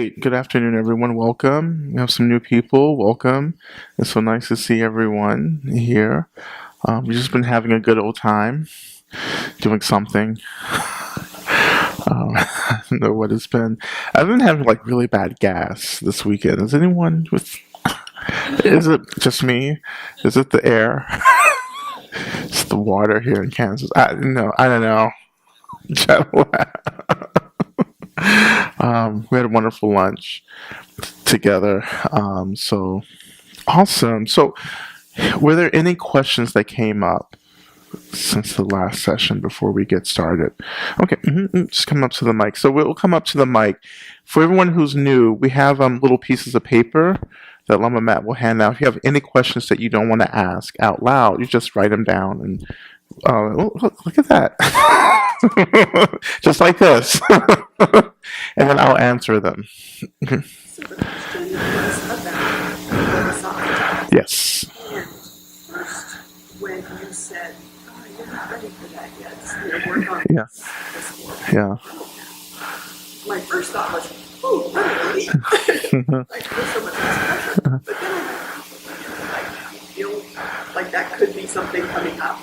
right. Good afternoon, everyone. Welcome. We have some new people. Welcome. It's so nice to see everyone here. We've just been having a good old time doing something. I don't know what it's been. I've been having like really bad gas this weekend. Is anyone with? Is it just me? Is it the air? It's the water here in Kansas. I no. I don't know. We had a wonderful lunch together. So awesome. So, were there any questions that came up since the last session before we get started? Okay, just come up to the mic. So we'll come up to the mic. For everyone who's new, we have little pieces of paper that Lama Matt will hand out. If you have any questions that you don't want to ask out loud, you just write them down and look at that. Just like this. And then I'll answer them. So the question was about philosophy. Yes. And first, when you said, "Oh, you're not ready for that yet," work on Yeah. this work. Yeah. My first thought was, "Oh, really?" Like there's so much pressure. But then I feel like that could be something coming up,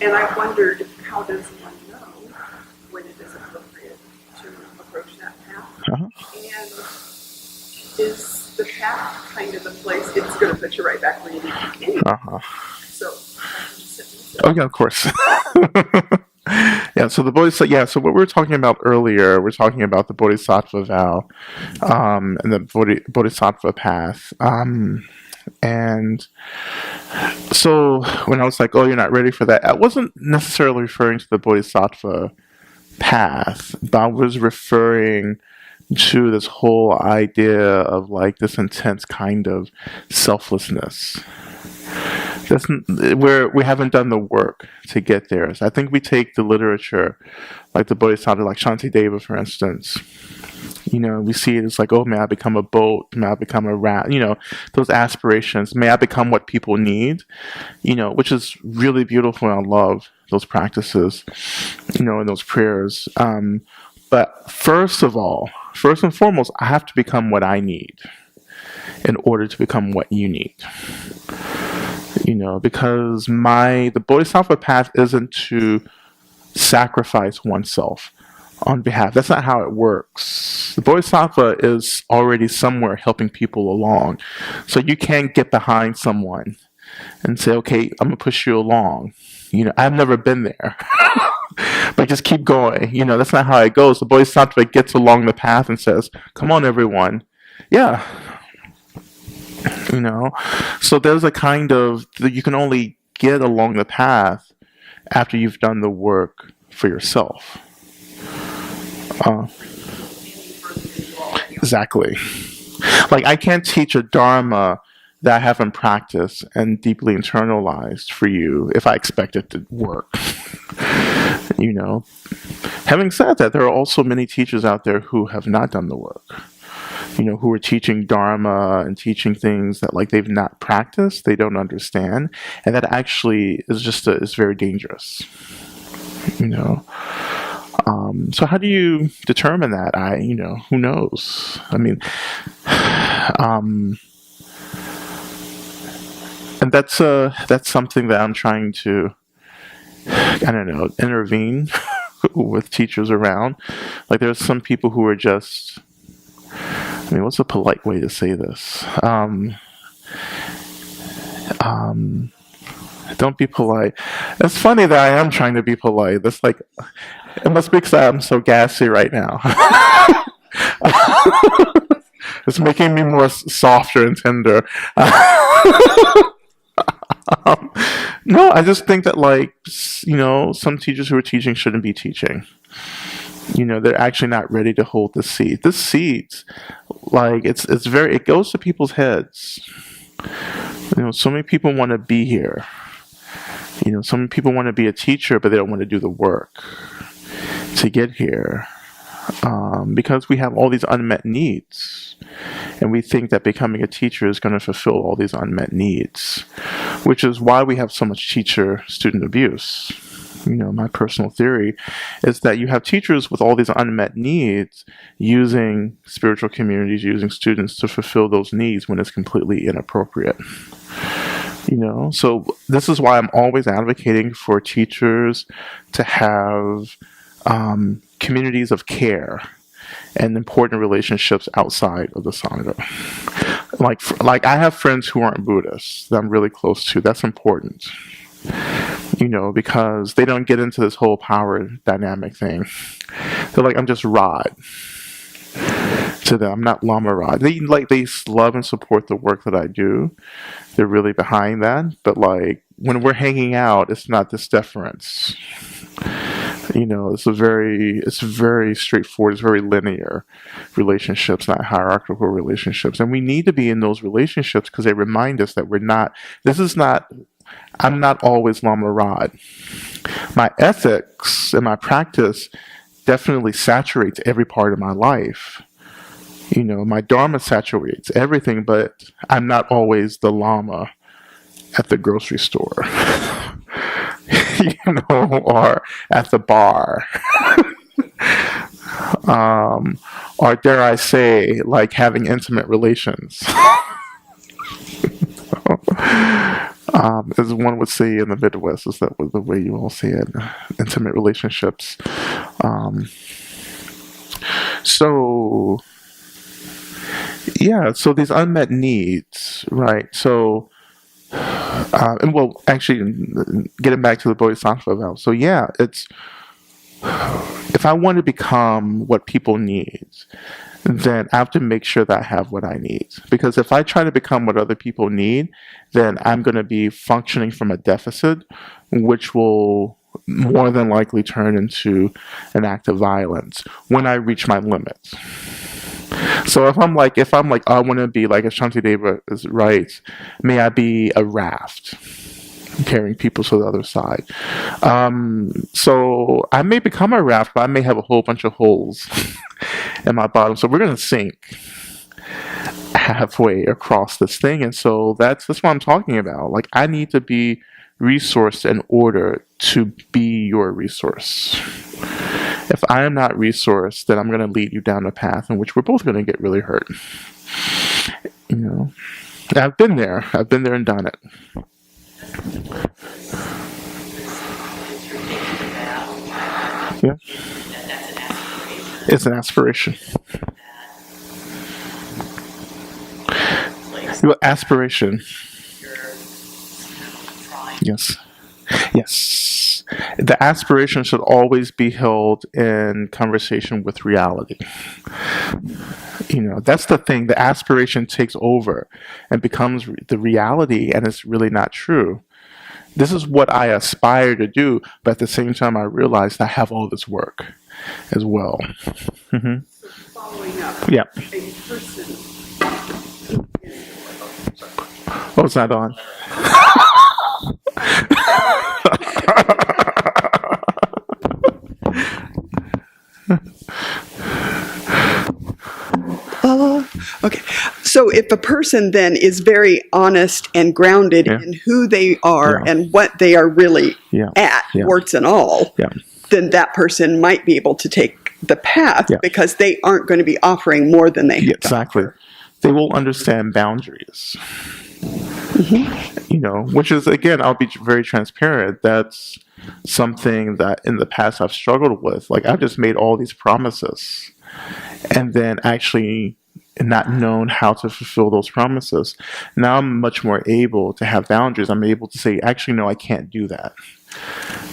and I wondered, how does one know when it is appropriate to approach that path? Uh-huh. And is the path kind of the place it's going to put you right back where you need to be anyway? Uh-huh. So I can just sit and listen. Oh yeah, of course. Yeah, so the Bodhisattva, yeah, so what we were talking about earlier, we're talking about the Bodhisattva vow, and the Bodhisattva path. And so when I was like, oh, you're not ready for that, I wasn't necessarily referring to the Bodhisattva path, but I was referring to this whole idea of like this intense kind of selflessness. That's where we haven't done the work to get there. So I think we take the literature, like the Bodhisattva, like Shantideva, for instance. We see it as like, oh, may I become a boat? May I become a rat? Those aspirations. May I become what people need? Which is really beautiful, and I love those practices, and those prayers. But first and foremost, I have to become what I need in order to become what you need. Because the Bodhisattva path isn't to sacrifice oneself on behalf. That's not how it works. The Bodhisattva is already somewhere helping people along. So you can't get behind someone and say, okay, I'm going to push you along. I've never been there. But just keep going. That's not how it goes. The Bodhisattva gets along the path and says, come on, everyone. Yeah. So there's a kind of, you can only get along the path after you've done the work for yourself. Exactly. Like I can't teach a dharma that I haven't practiced and deeply internalized for you if I expect it to work. Having said that, there are also many teachers out there who have not done the work. Who are teaching dharma and teaching things that like they've not practiced, they don't understand, and that actually is is very dangerous. So how do you determine that? Who knows? I mean, and that's something that I'm trying to, I don't know, intervene with teachers around. Like there's some people who are just, what's a polite way to say this? Don't be polite. It's funny that I am trying to be polite. That's like, it must be because I'm so gassy right now. It's making me more softer and tender. No, I just think that some teachers who are teaching shouldn't be teaching. They're actually not ready to hold the seat. This seat, it goes to people's heads. So many people want to be here. So many people want to be a teacher, but they don't want to do the work to get here. Because we have all these unmet needs. And we think that becoming a teacher is going to fulfill all these unmet needs. Which is why we have so much teacher-student abuse. my personal theory is that you have teachers with all these unmet needs using spiritual communities, using students to fulfill those needs when it's completely inappropriate. So this is why I'm always advocating for teachers to have communities of care and important relationships outside of the Sangha. Like I have friends who aren't Buddhists that I'm really close to. That's important, because they don't get into this whole power dynamic thing. They're like, I'm just Rod to them. I'm not Lama Rod. They love and support the work that I do. They're really behind that. But like when we're hanging out, it's not this deference. It's very straightforward. It's very linear relationships, not hierarchical relationships. And we need to be in those relationships because they remind us that I'm not always Lama Rod. My ethics and my practice definitely saturates every part of my life. My Dharma saturates everything, but I'm not always the Lama at the grocery store. Or at the bar. Or dare I say, like having intimate relations. As one would say in the Midwest, is that the way you all see it? Intimate relationships. So these unmet needs, right? So, actually, getting back to the Bodhisattva vow. So it's if I want to become what people need, then I have to make sure that I have what I need. Because if I try to become what other people need, then I'm going to be functioning from a deficit, which will more than likely turn into an act of violence when I reach my limits. So if I'm like, I want to be like, as Shantideva writes, may I be a raft carrying people to the other side. So I may become a raft, but I may have a whole bunch of holes in my bottom. So we're going to sink halfway across this thing. And so that's what I'm talking about. Like, I need to be resourced in order to be your resource. If I am not resourced, then I'm going to lead you down a path in which we're both going to get really hurt. I've been there and done it. Yeah. It's an aspiration. Your aspiration. Yes. Yes. The aspiration should always be held in conversation with reality. That's the thing. The aspiration takes over and becomes the reality, and it's really not true. This is what I aspire to do, but at the same time, I realize I have all this work as well. Mm-hmm. So following up, yeah. A person. Oh, it's not on. Okay. So if a person then is very honest and grounded in who they are and what they are really at, warts and all, then that person might be able to take the path because they aren't going to be offering more than they have. Exactly. They will understand boundaries. Mm-hmm. Which is, again, I'll be very transparent. That's something that in the past I've struggled with. Like, I've just made all these promises and then actually not known how to fulfill those promises. Now I'm much more able to have boundaries. I'm able to say, actually, no, I can't do that.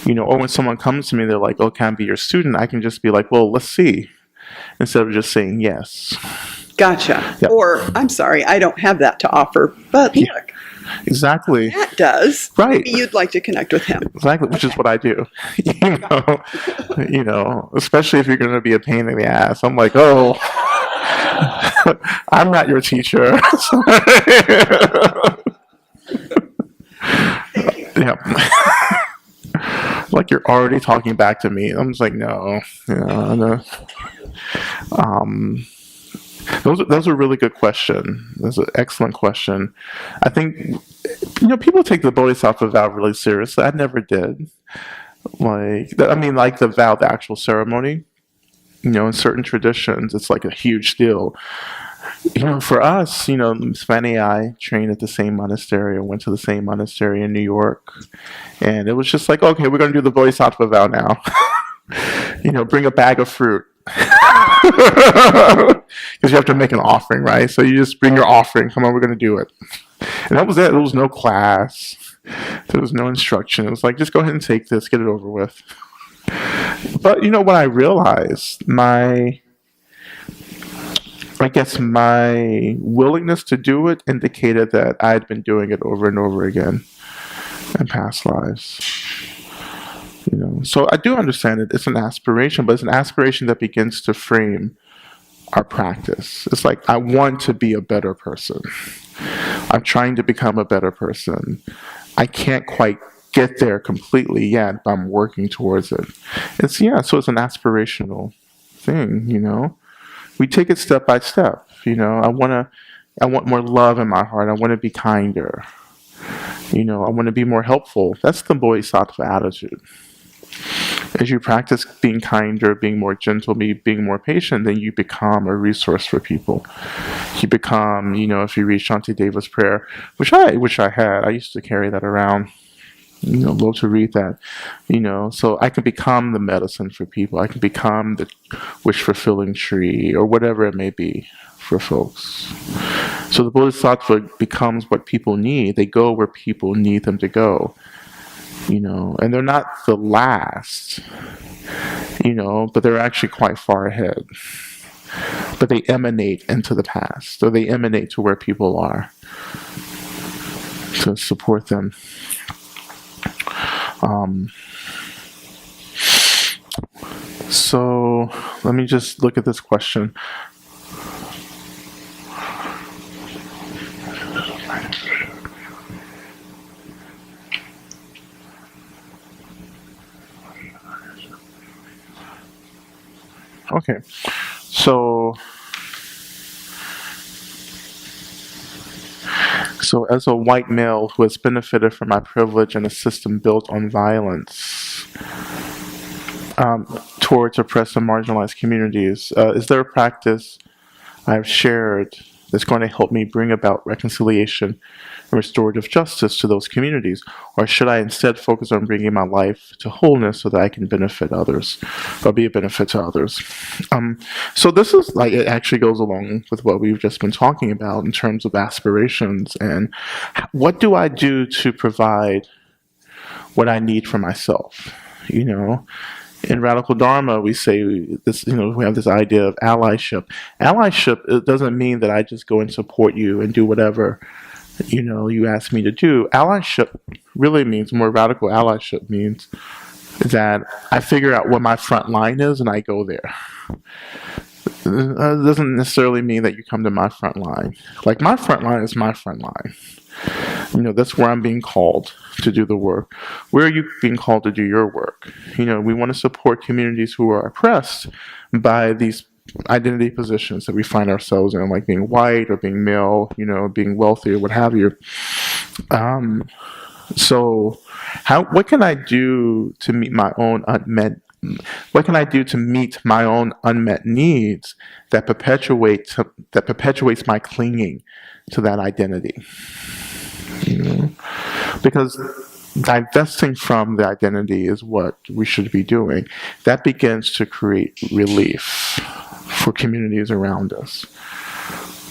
Or when someone comes to me, they're like, oh, can I be your student? I can just be like, well, let's see. Instead of just saying yes. Gotcha. Yep. Or, I'm sorry, I don't have that to offer, but look. Exactly. That does. Right. Maybe you'd like to connect with him. Exactly, which is what I do. Especially if you're going to be a pain in the ass. I'm like, oh, I'm not your teacher. Yeah. Like, you're already talking back to me. I'm just like, no. No. Those are a really good question. That's an excellent question. I think, people take the Bodhisattva vow really seriously. I never did. I mean, like the vow, the actual ceremony. In certain traditions, it's like a huge deal. For us, Sven and I trained at the same monastery and went to the same monastery in New York. And it was just like, okay, we're going to do the Bodhisattva vow now. Bring a bag of fruit. Because you have to make an offering, right? So you just bring your offering. Come on, we're going to do it. And that was it. There was no class. There was no instruction. It was like, just go ahead and take this, get it over with. But what I realized, I guess my willingness to do it indicated that I had been doing it over and over again in past lives. So I do understand it. It's an aspiration, but it's an aspiration that begins to frame our practice. It's like, I want to be a better person. I'm trying to become a better person. I can't quite get there completely yet, but I'm working towards it. So it's an aspirational thing. We take it step by step. I want more love in my heart. I want to be kinder. I want to be more helpful. That's the Bodhisattva attitude. As you practice being kinder, being more gentle, being more patient, then you become a resource for people. You become, if you read Shantideva's prayer, which I had, I used to carry that around. Love to read that. So I can become the medicine for people. I can become the wish-fulfilling tree, or whatever it may be for folks. So the Bodhisattva becomes what people need. They go where people need them to go. And they're not the last, but they're actually quite far ahead. But they emanate into the past, or they emanate to where people are to support them. So let me just look at this question. Okay, so as a white male who has benefited from my privilege in a system built on violence towards oppressed and marginalized communities, is there a practice I've shared that's going to help me bring about reconciliation and restorative justice to those communities? Or should I instead focus on bringing my life to wholeness so that I can benefit others, or be a benefit to others? So this is like, it actually goes along with what we've just been talking about in terms of aspirations and what do I do to provide what I need for myself, In Radical Dharma, we say this, we have this idea of allyship. Allyship, it doesn't mean that I just go and support you and do whatever, you ask me to do. Allyship really means, more radical allyship means that I figure out what my front line is and I go there. It doesn't necessarily mean that you come to my front line. Like, my front line is my front line. That's where I'm being called to do the work. Where are you being called to do your work? We want to support communities who are oppressed by these identity positions that we find ourselves in, like being white or being male, being wealthy or what have you. So what can I do to meet my own unmet needs that perpetuates my clinging to that identity? Because divesting from the identity is what we should be doing. That begins to create relief for communities around us.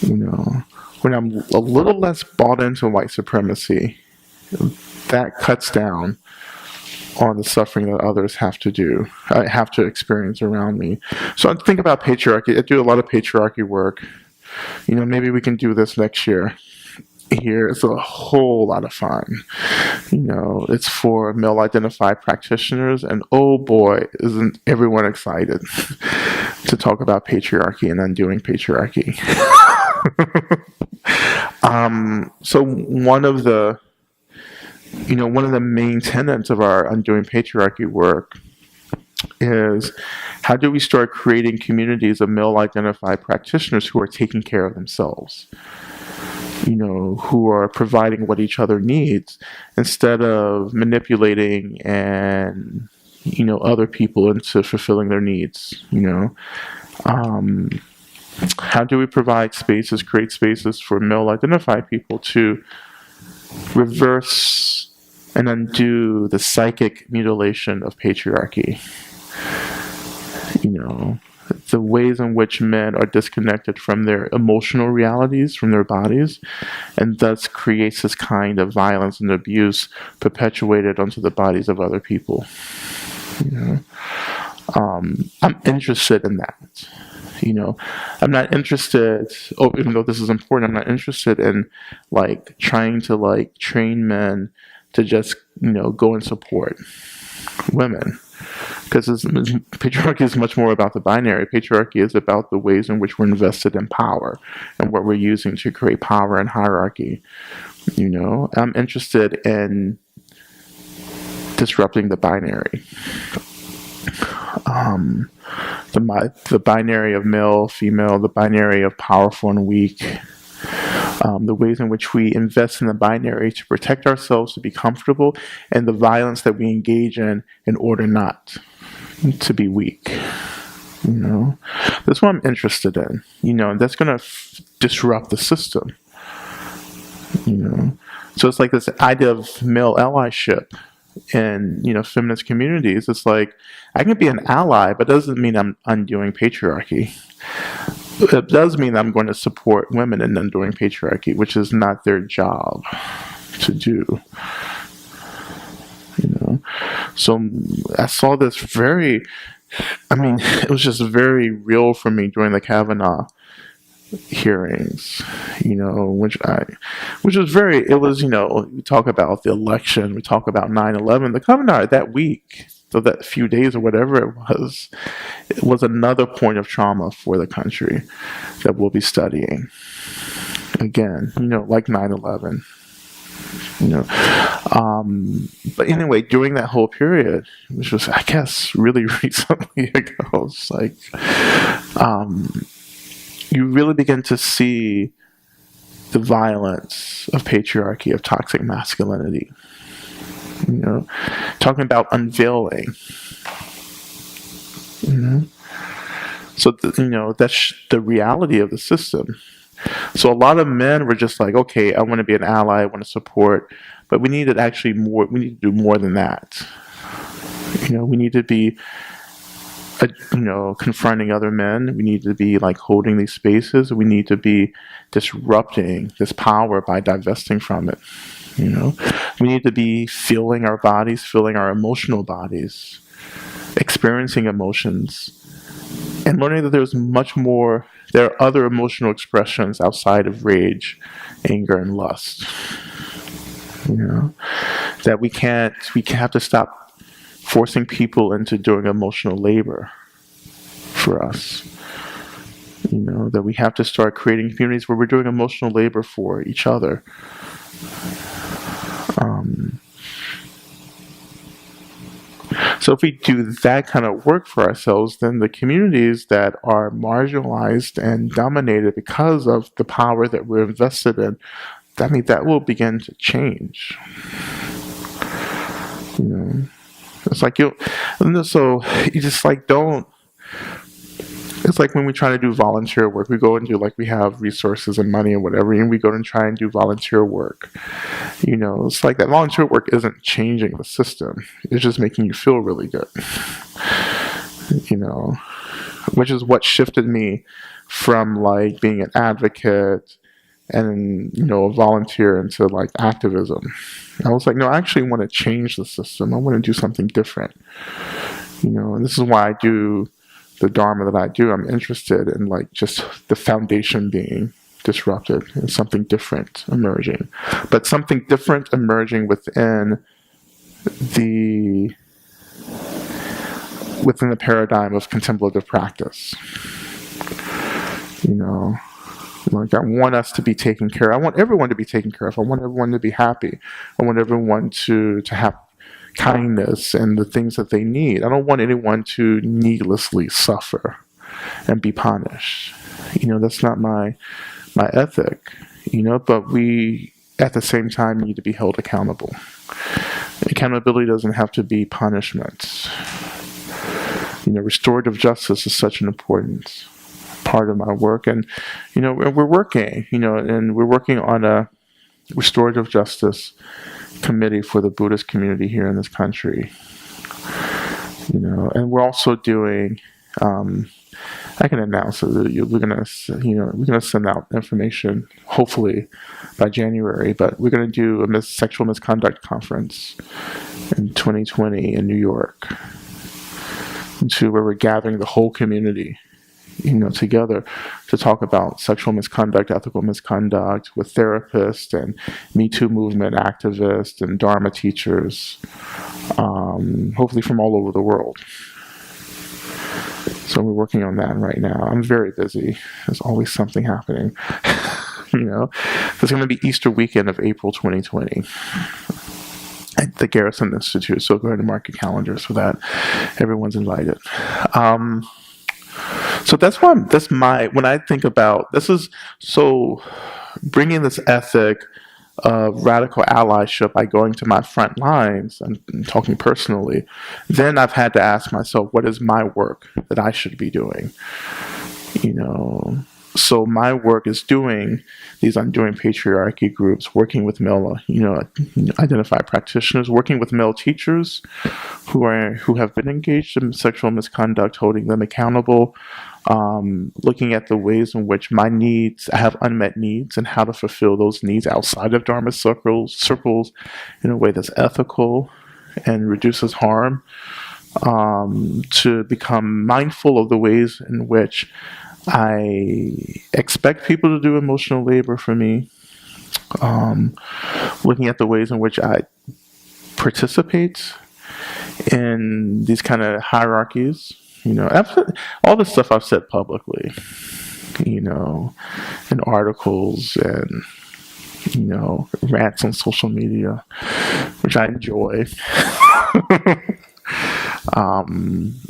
When I'm a little less bought into white supremacy, that cuts down on the suffering that others have to experience around me. So I think about patriarchy. I do a lot of patriarchy work. Maybe we can do this next year. Here it's a whole lot of fun. It's for male identified practitioners, and oh boy, isn't everyone excited to talk about patriarchy and undoing patriarchy. So one of the main tenets of our undoing patriarchy work is, how do we start creating communities of male identified practitioners who are taking care of themselves? Who are providing what each other needs, instead of manipulating and other people into fulfilling their needs. How do we provide spaces, create spaces for male identified people to reverse and undo the psychic mutilation of patriarchy? The ways in which men are disconnected from their emotional realities, from their bodies, and thus creates this kind of violence and abuse perpetuated onto the bodies of other people. I'm interested in that. I'm not interested, even though this is important, I'm not interested in trying to train men to just, go and support women. Because patriarchy is much more about the binary. Patriarchy is about the ways in which we're invested in power and what we're using to create power and hierarchy. I'm interested in disrupting the binary. The binary of male, female, the binary of powerful and weak, the ways in which we invest in the binary to protect ourselves, to be comfortable, and the violence that we engage in order not to be weak. That's what I'm interested in, and that's going to disrupt the system. So it's like this idea of male allyship in feminist communities. It's like I can be an ally, but it doesn't mean I'm undoing patriarchy. It does mean I'm going to support women in undoing patriarchy, which is not their job to do. So I saw this it was just very real for me during the Kavanaugh hearings, which was we talk about the election, we talk about 9/11, the Kavanaugh that week, so that few days or whatever it was another point of trauma for the country that we'll be studying again, like 9/11. But anyway, during that whole period, which was, I guess, really recently ago, it's like, you really begin to see the violence of patriarchy, of toxic masculinity. Talking about unveiling. So, that's the reality of the system. So a lot of men were just like, okay, I want to be an ally, I want to support, but we needed actually more, we need to do more than that. We need to be, confronting other men. We need to be holding these spaces. We need to be disrupting this power by divesting from it. We need to be feeling our bodies, feeling our emotional bodies, experiencing emotions, and learning that there's much more. There are other emotional expressions outside of rage, anger, and lust. That we have to stop forcing people into doing emotional labor for us. That we have to start creating communities where we're doing emotional labor for each other. So if we do that kind of work for ourselves, then the communities that are marginalized and dominated because of the power that we're invested in, that will begin to change. It's like don't. It's like when we try to do volunteer work, we go and do we have resources and money and whatever, and we go and try and do volunteer work. It's like that volunteer work isn't changing the system. It's just making you feel really good. Which is what shifted me from being an advocate and a volunteer into activism. I was like, no, I actually want to change the system. I want to do something different. And this is why I do the Dharma that I do. I'm interested in just the foundation being disrupted and something different emerging. But something different emerging within the paradigm of contemplative practice. I want us to be taken care of. I want everyone to be taken care of. I want everyone to be happy. I want everyone to have kindness and the things that they need. I don't want anyone to needlessly suffer and be punished. That's not my ethic. But we at the same time need to be held accountable. Accountability doesn't have to be punishment. restorative justice is such an important part of my work. And, we're working, and we're working on a restorative justice committee for the Buddhist community here in this country. And we're also doing, I can announce that we're gonna send out information hopefully by January, but we're gonna do a sexual misconduct conference in 2020 in New York, where we're gathering the whole community, together to talk about sexual misconduct, ethical misconduct with therapists and Me Too movement activists and Dharma teachers, hopefully from all over the world. So we're working on that right now. I'm very busy. There's always something happening. There's going to be Easter weekend of April 2020 at the Garrison Institute. So go ahead and mark your calendars for that. Everyone's invited. So when I think about, this is so bringing this ethic of radical allyship by going to my front lines and talking personally, then I've had to ask myself, what is my work that I should be doing? So my work is doing these undoing patriarchy groups, working with male, identified practitioners, working with male teachers who have been engaged in sexual misconduct, holding them accountable, looking at the ways in which I have unmet needs and how to fulfill those needs outside of Dharma circles in a way that's ethical and reduces harm, to become mindful of the ways in which I expect people to do emotional labor for me, looking at the ways in which I participate in these kind of hierarchies. All the stuff I've said publicly, in articles and, rants on social media, which I enjoy.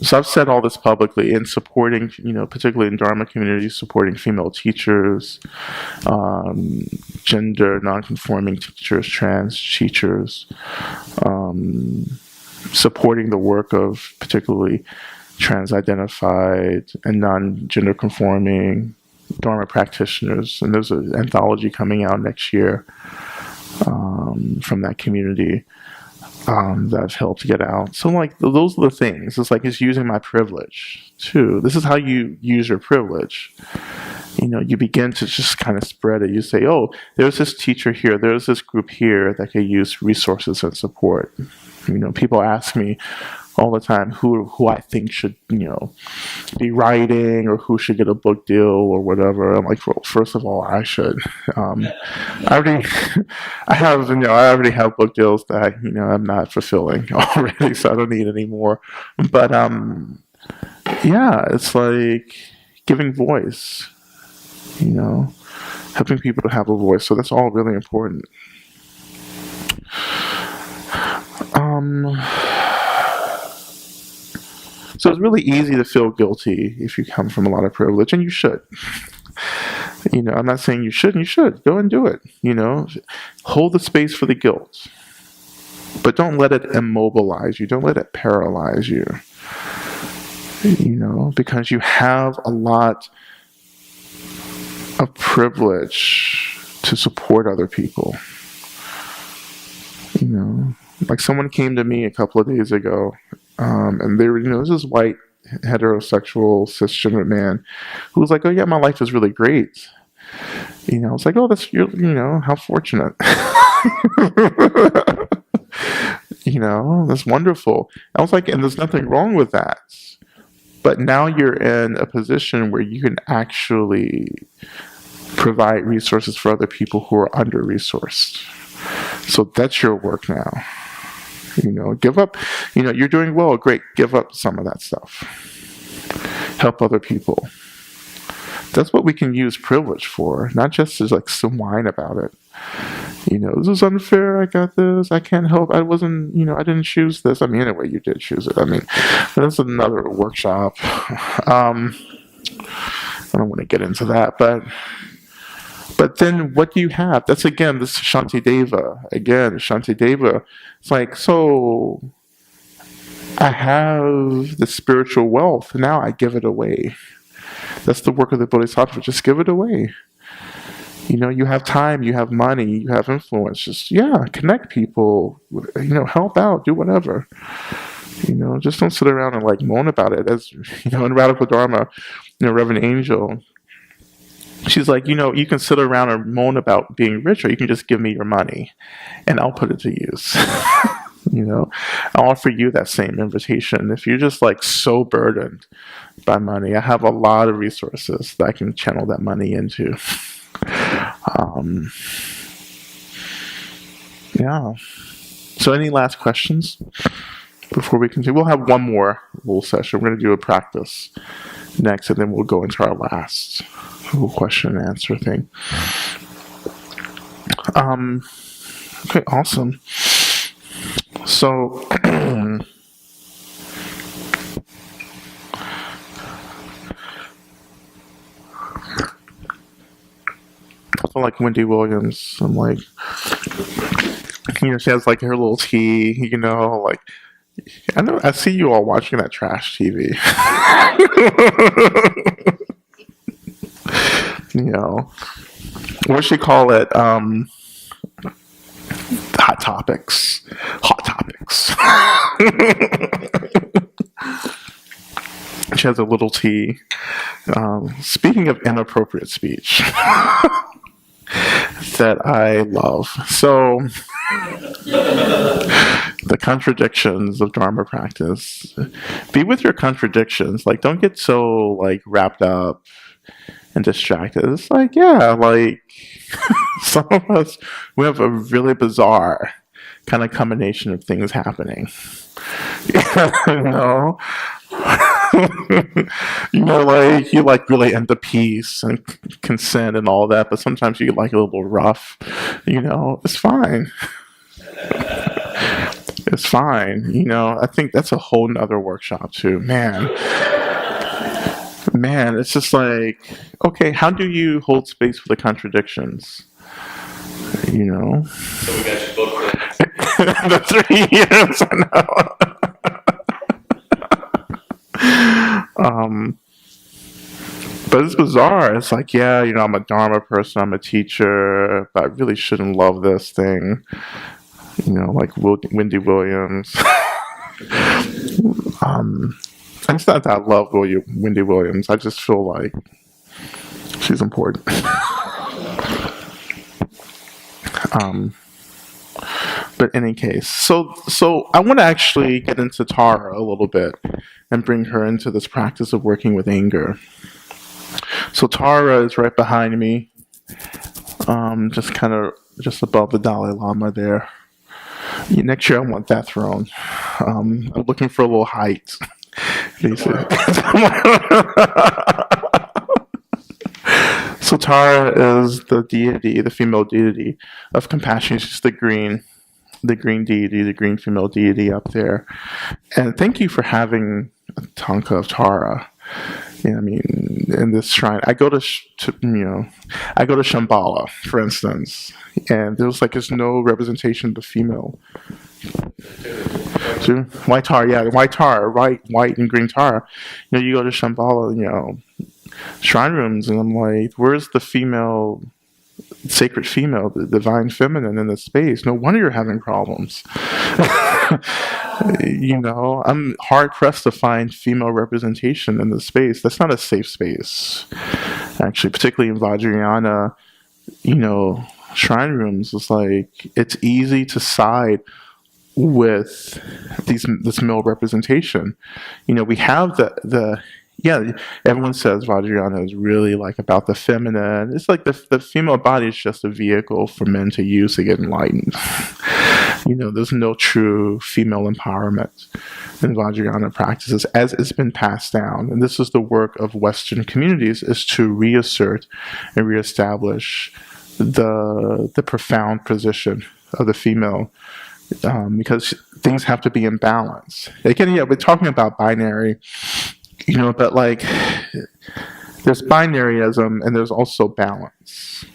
So I've said all this publicly in supporting, particularly in Dharma communities, supporting female teachers, gender non-conforming teachers, trans teachers, supporting the work of particularly trans-identified and non-gender conforming Dharma practitioners. And there's an anthology coming out next year from that community that I've helped get out. So those are the things. It's using my privilege too. This is how you use your privilege. You begin to just kind of spread it. You say, oh, there's this teacher here, there's this group here that could use resources and support. People ask me all the time who I think should, be writing or who should get a book deal or whatever. I'm like, well, first of all, I should. I already have book deals that, I'm not fulfilling already, so I don't need any more. But, it's like giving voice, helping people to have a voice. So that's all really important. So it's really easy to feel guilty if you come from a lot of privilege, and you should. I'm not saying you shouldn't. You should. Go and do it. Hold the space for the guilt. But don't let it immobilize you. Don't let it paralyze you. Because you have a lot of privilege to support other people. Like someone came to me a couple of days ago, and they were, this is white, heterosexual, cisgender man who was like, oh yeah, my life is really great. I was like, oh, that's, how fortunate. That's wonderful. I was like, and there's nothing wrong with that. But now you're in a position where you can actually provide resources for other people who are under-resourced. So that's your work now. Give up, you're doing well, great, give up some of that stuff. Help other people. That's what we can use privilege for, not just as some whine about it. This is unfair, I got this, I can't help, I wasn't, I didn't choose this. Anyway, you did choose it. That's another workshop. I don't want to get into that, but then what do you have? That's again, this Shantideva. It's like, so I have the spiritual wealth. Now I give it away. That's the work of the Bodhisattva. Just give it away. You have time, you have money, you have influence. Just, yeah, connect people, help out, do whatever. Just don't sit around and like moan about it. As, in Radical Dharma, Reverend Angel, she's like, you can sit around and moan about being rich, or you can just give me your money and I'll put it to use. I'll offer you that same invitation. If you're just like so burdened by money, I have a lot of resources that I can channel that money into. Yeah. So any last questions before we continue? We'll have one more little session. We're going to do a practice next, and then we'll go into our last little question and answer thing. Okay, awesome. So I feel like Wendy Williams. I'm like, she has like her little tea, like, I see you all watching that trash TV. What should you call it? Hot topics. She has a little tea. Speaking of inappropriate speech that I love. So, the contradictions of Dharma practice. Be with your contradictions. Like, don't get so, like, wrapped up and distracted. It's like, yeah, like, some of us, we have a really bizarre kind of combination of things happening. Like you like really into peace and consent and all that, but sometimes you get like a little rough. It's fine. It's fine. I think that's a whole nother workshop too. Man, it's just like, okay, how do you hold space for the contradictions? So we got you both. The 3 years, I know. But it's bizarre. It's like, yeah, I'm a Dharma person, I'm a teacher, but I really shouldn't love this thing. Like Wendy Williams. It's not that I love Wendy Williams. I just feel like she's important. But in any case, so I want to actually get into Tara a little bit and bring her into this practice of working with anger. So Tara is right behind me, just above the Dalai Lama there. Next year I want that throne. I'm looking for a little height. So Tara is the deity, the female deity of compassion. She's the green deity, the green female deity up there. And thank you for having a Tanka of Tara. In this shrine, I go to Shambhala, for instance, and there's no representation of the female. So, white Tara, white and green Tara. You go to Shambhala, shrine rooms, and I'm like, where's the female, sacred female, the divine feminine in this space? No wonder you're having problems. I'm hard pressed to find female representation in this space. That's not a safe space, actually, particularly in Vajrayana, shrine rooms. It's like, it's easy to side with this male representation. We have everyone says Vajrayana is really like about the feminine. It's like the female body is just a vehicle for men to use to get enlightened. There's no true female empowerment in Vajrayana practices as it's been passed down. And this is the work of Western communities, is to reassert and reestablish the profound position of the female, because things have to be in balance. Again, we're talking about binary, but like, there's binaryism and there's also balance,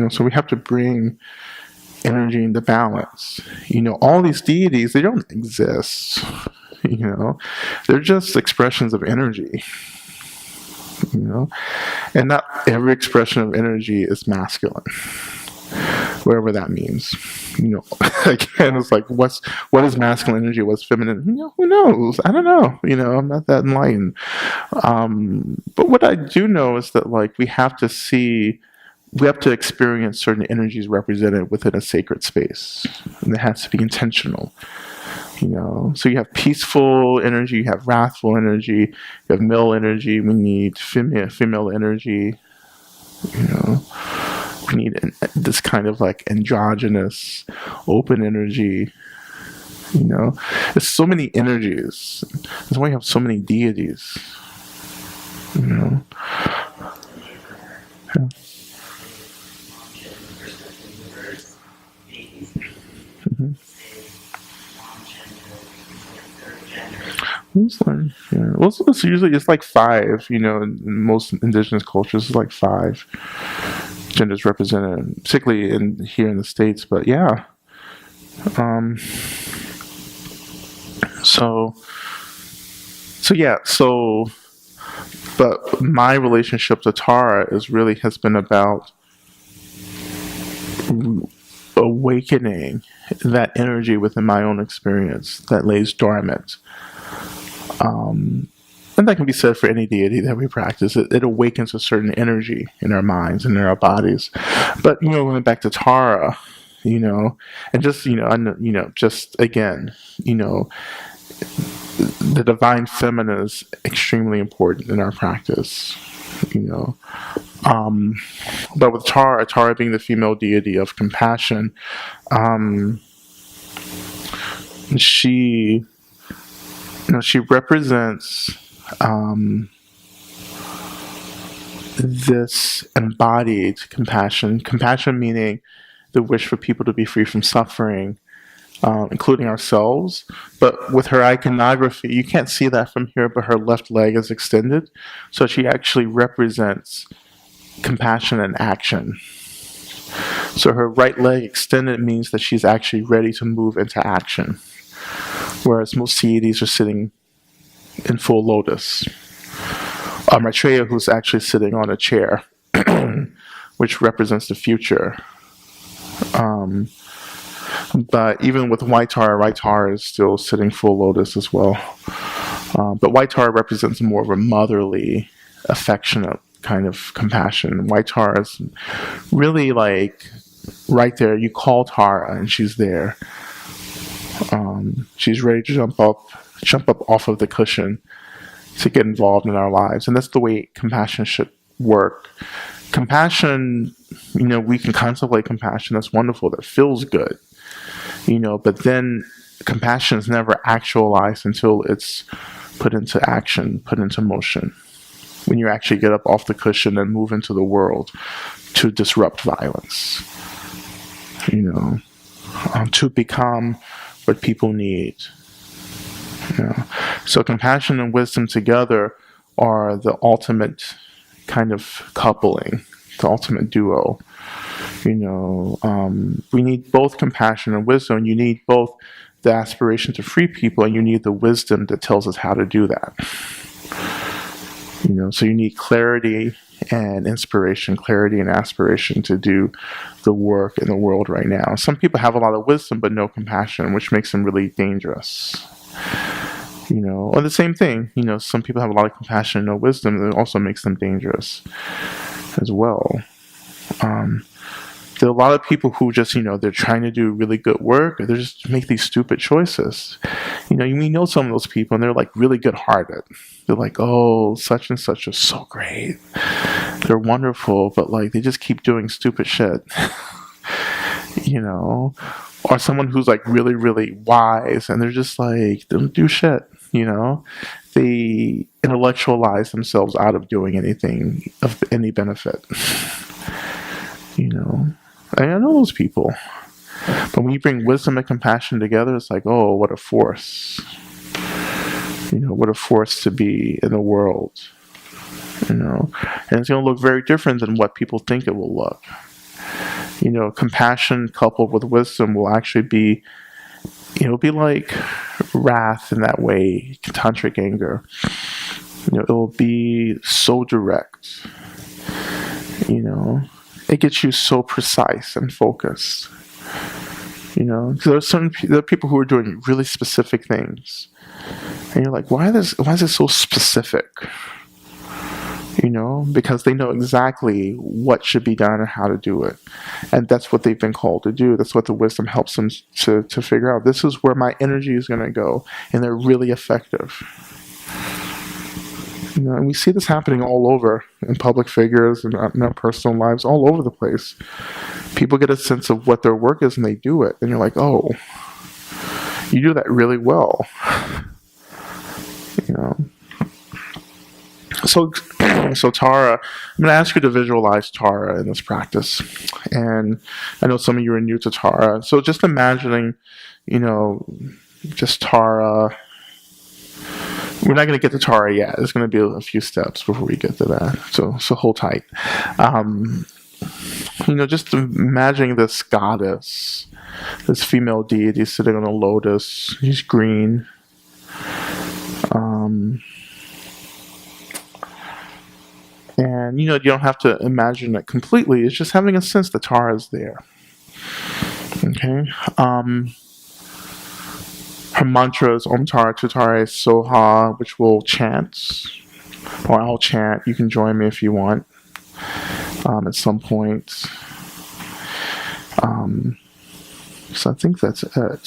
so we have to bring energy into balance. All these deities, they don't exist. You know, they're just expressions of energy. You know, and not every expression of energy is masculine, whatever that means. You know, again, it's like what is masculine energy, what's feminine? You know, who knows? I don't know. You know, I'm not that enlightened. But what I do know is that like we have to experience certain energies represented within a sacred space, and it has to be intentional. You know, so you have peaceful energy, you have wrathful energy, you have male energy. We need female energy. You know, we need this kind of like androgynous, open energy. You know, there's so many energies. That's why you have so many deities. You know. Yeah. Mm-hmm. Yeah. Well, it's usually it's like five. You know, in most indigenous cultures, it's like five genders represented, particularly here in the States. But yeah, um, so yeah, but my relationship to Tara has been about awakening that energy within my own experience that lays dormant. And that can be said for any deity that we practice. It awakens a certain energy in our minds and in our bodies. But you know, going back to Tara, you know, and just just again, you know, the divine feminine is extremely important in our practice. You know, but with Tara being the female deity of compassion, she she represents this embodied compassion. Compassion meaning the wish for people to be free from suffering, including ourselves. But with her iconography, you can't see that from here, but her left leg is extended. So she actually represents compassion in action. So her right leg extended means that she's actually ready to move into action. Whereas most deities are sitting in full lotus. Maitreya, who's actually sitting on a chair, which represents the future. But even with White Tara is still sitting full lotus as well. But White Tara represents more of a motherly, affectionate kind of compassion. White Tara is really like right there. You call Tara and she's there. She's ready to jump up off of the cushion to get involved in our lives. And that's the way compassion should work. Compassion, you know, we can contemplate compassion. That's wonderful. That feels good. You know, but then compassion is never actualized until it's put into action, put into motion. When you actually get up off the cushion and move into the world to disrupt violence. You know, to become what people need. You know? So compassion and wisdom together are the ultimate kind of coupling, the ultimate duo. You know, we need both compassion and wisdom. You need both the aspiration to free people, and you need the wisdom that tells us how to do that. You know, so you need clarity and inspiration, clarity and aspiration to do the work in the world right now. Some people have a lot of wisdom but no compassion, which makes them really dangerous. You know, or the same thing, you know, some people have a lot of compassion and no wisdom, and it also makes them dangerous as well. There are a lot of people who just, you know, they're trying to do really good work, or they just make these stupid choices. You know, we know some of those people, and they're like really good-hearted. They're like, oh, such and such is so great. They're wonderful, but like they just keep doing stupid shit. You know, or someone who's like really, really wise, and they're just like, they don't do shit. You know, they intellectualize themselves out of doing anything of any benefit. You know, I know those people. But when you bring wisdom and compassion together, it's like, oh, what a force. You know, what a force to be in the world. You know, and it's going to look very different than what people think it will look. You know, compassion coupled with wisdom will actually be It'll be like wrath in that way, tantric anger. It will be so direct. It gets you so precise and focused. 'Cause there are people who are doing really specific things, and you're like, why is it so specific? Because they know exactly what should be done and how to do it, and that's what they've been called to do. That's what the wisdom helps them to figure out. This is where my energy is going to go, and they're really effective. And we see this happening all over in public figures and in our personal lives, all over the place. People get a sense of what their work is and they do it. And you're like, oh, you do that really well. So Tara, I'm going to ask you to visualize Tara in this practice. And I know some of you are new to Tara. So just imagining, just Tara. We're not going to get to Tara yet. There's going to be a few steps before we get to that. So hold tight. Just imagining this goddess, this female deity sitting on a lotus. She's green. And, you don't have to imagine it completely. It's just having a sense that Tara is there. Okay? Her mantra is Om Tara Tutare Soha, which we'll chant, or I'll chant. You can join me if you want at some point. So I think that's it.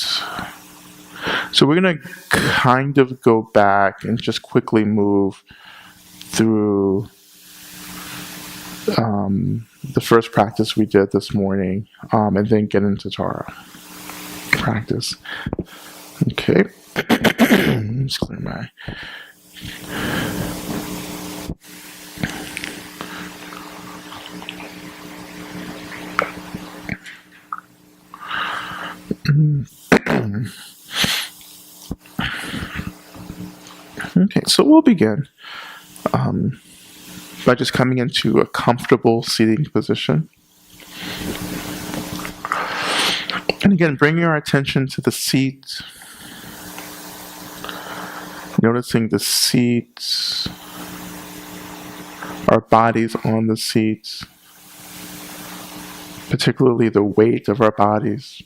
So we're going to kind of go back and just quickly move through the first practice we did this morning, and then get into Tara practice. Okay. Let's clear my. Okay, so we'll begin by just coming into a comfortable seating position. And again, bringing our attention to the seat, noticing the seat, our bodies on the seat, particularly the weight of our bodies.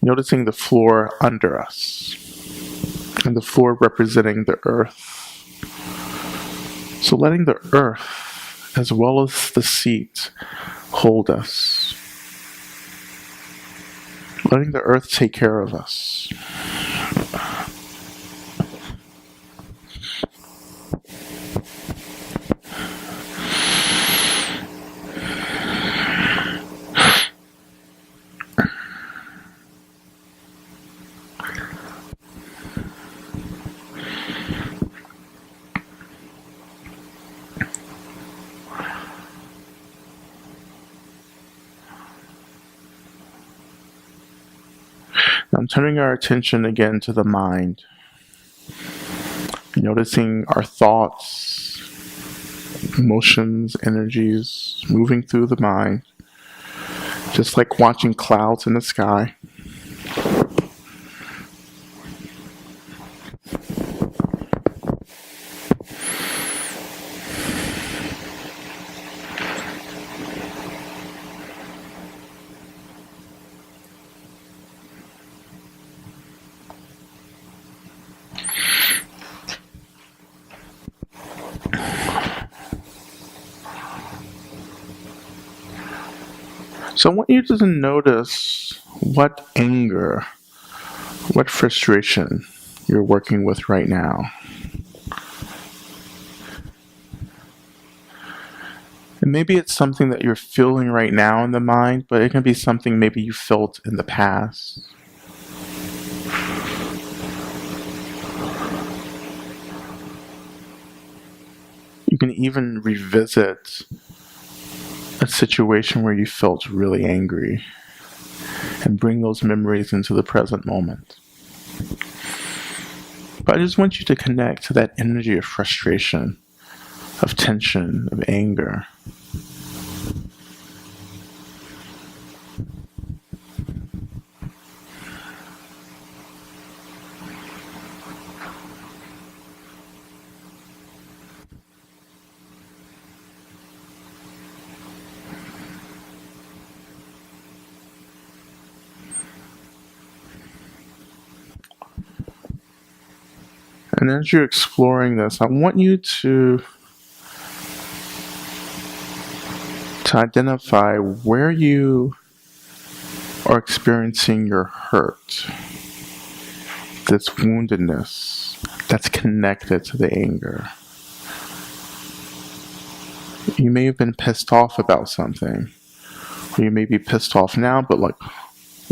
Noticing the floor under us, and the floor representing the earth. So letting the earth, as well as the seat, hold us. Letting the earth take care of us. I'm turning our attention again to the mind, noticing our thoughts, emotions, energies moving through the mind, just like watching clouds in the sky. So I want you to notice what anger, what frustration you're working with right now. And maybe it's something that you're feeling right now in the mind, but it can be something maybe you felt in the past. You can even revisit a situation where you felt really angry and bring those memories into the present moment. But I just want you to connect to that energy of frustration of tension, of anger. And as you're exploring this, I want you to identify where you are experiencing your hurt, this woundedness that's connected to the anger. You may have been pissed off about something, or you may be pissed off now, but like,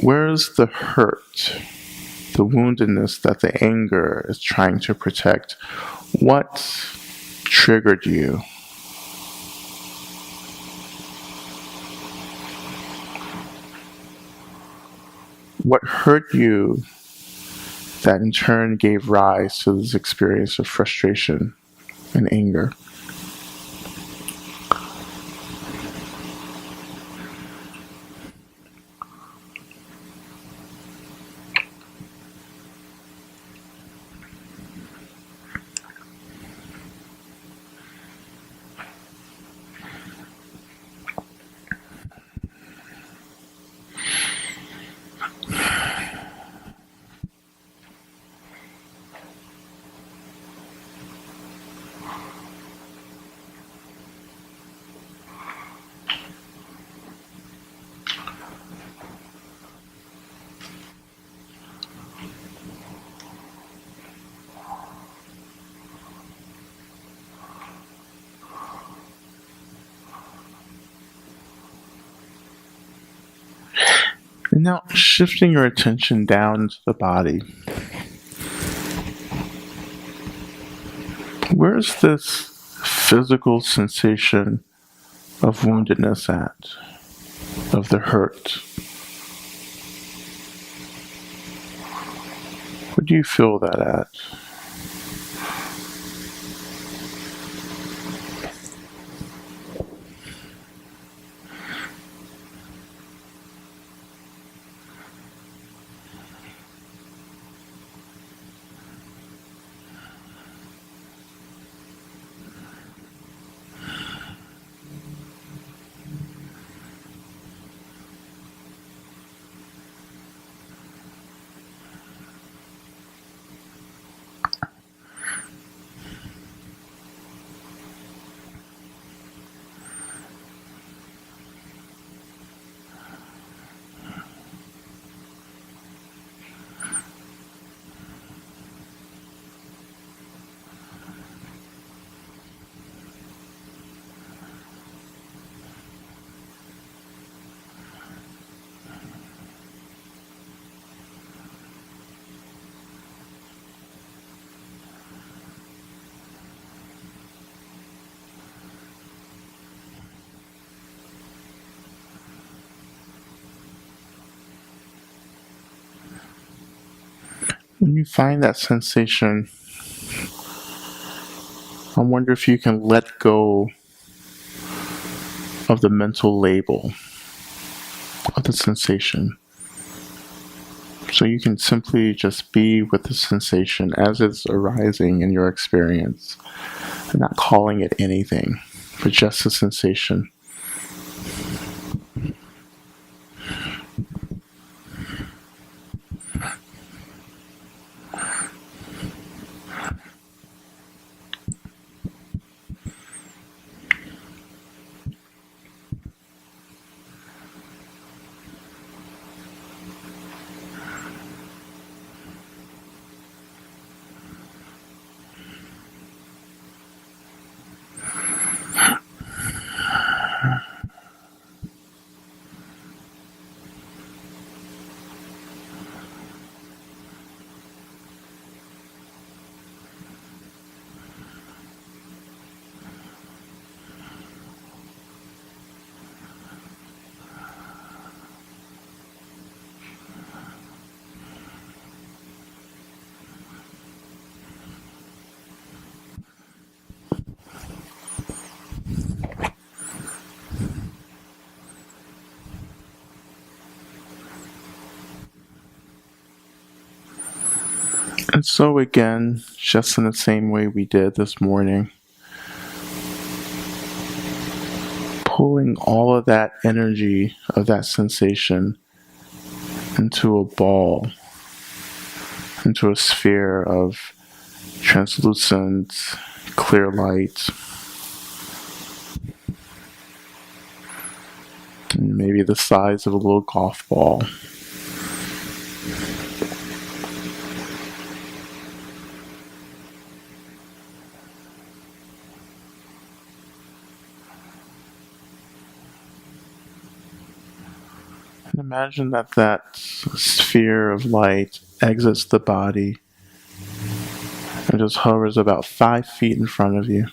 where's the hurt, the woundedness that the anger is trying to protect? What triggered you? What hurt you that in turn gave rise to this experience of frustration and anger? And now shifting your attention down into the body. Where's this physical sensation of woundedness at? Of the hurt? Where do you feel that at? When you find that sensation, I wonder if you can let go of the mental label of the sensation. So you can simply just be with the sensation as it's arising in your experience, and not calling it anything, but just a sensation. And so again, just in the same way we did this morning, pulling all of that energy of that sensation into a ball, into a sphere of translucent, clear light. And maybe the size of a little golf ball. And imagine that that sphere of light exits the body and just hovers about 5 feet in front of you.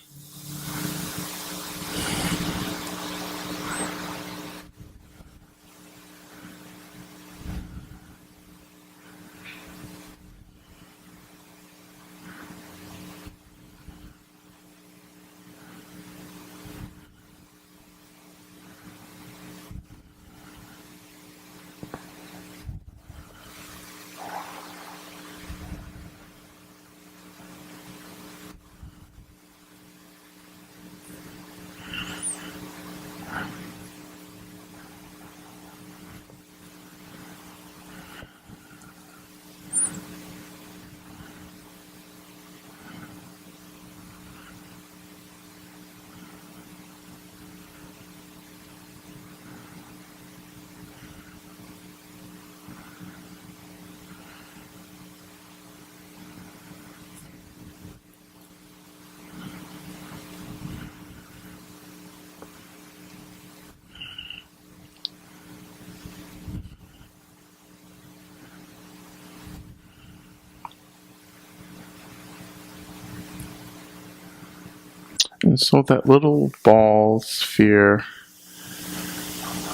And so that little ball sphere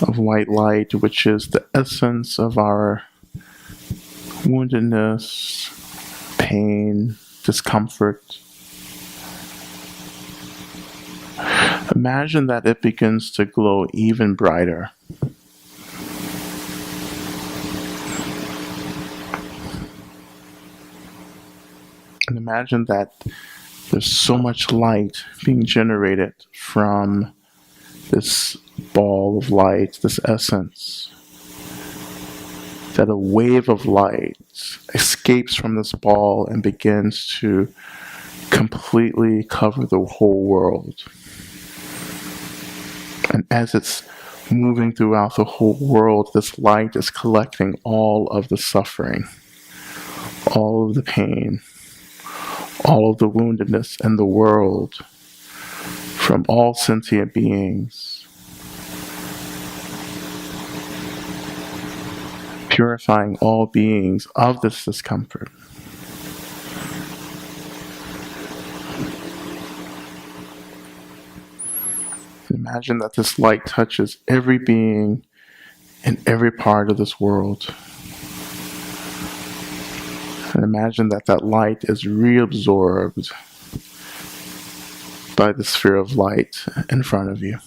of white light, which is the essence of our woundedness, pain, discomfort, imagine that it begins to glow even brighter. And imagine that there's so much light being generated from this ball of light, this essence, that a wave of light escapes from this ball and begins to completely cover the whole world. And as it's moving throughout the whole world, this light is collecting all of the suffering, all of the pain, all of the woundedness in the world from all sentient beings, purifying all beings of this discomfort. Imagine that this light touches every being in every part of this world. And imagine that that light is reabsorbed by the sphere of light in front of you.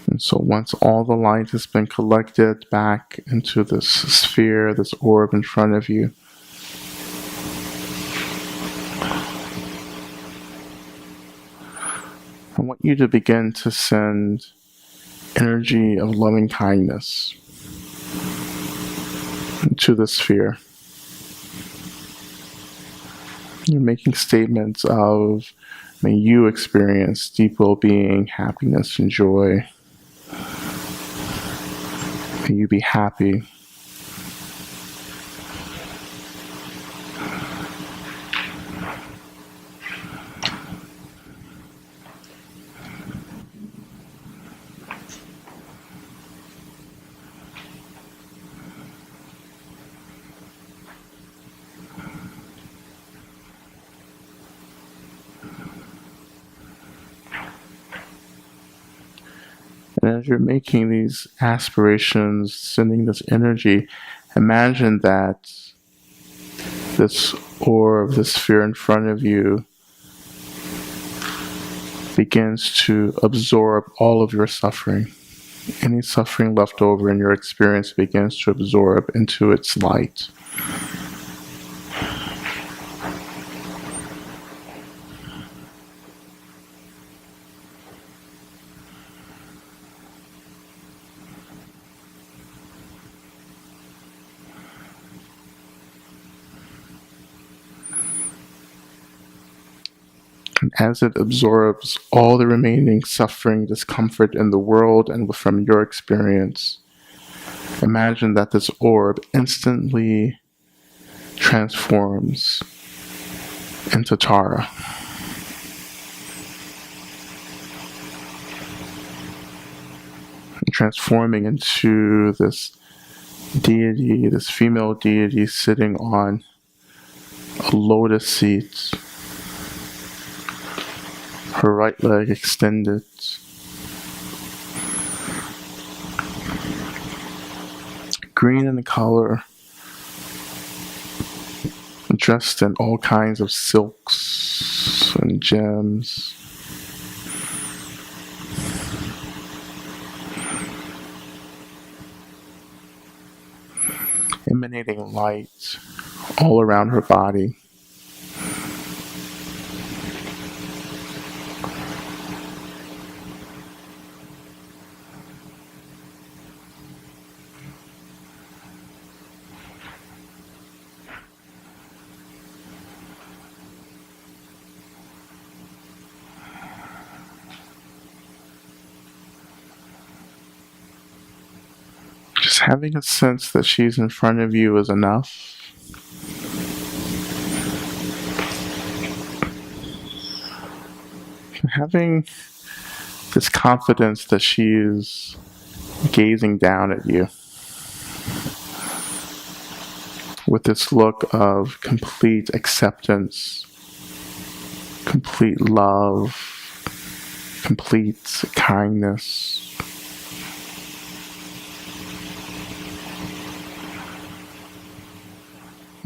And so once all the light has been collected back into this sphere, this orb in front of you, I want you to begin to send energy of loving kindness into the sphere. You're making statements of May you experience deep well-being, happiness, and joy. May you be happy. And as you're making these aspirations, sending this energy, imagine that this orb, this sphere in front of you, begins to absorb all of your suffering. Any suffering left over in your experience begins to absorb into its light. And as it absorbs all the remaining suffering, discomfort in the world and from your experience, imagine that this orb instantly transforms into Tara. And transforming into this deity, this female deity sitting on a lotus seat, her right leg extended, green in color, dressed in all kinds of silks and gems. Emanating light all around her body. Just having a sense that she's in front of you is enough. Having this confidence that she is gazing down at you with this look of complete acceptance, complete love, complete kindness.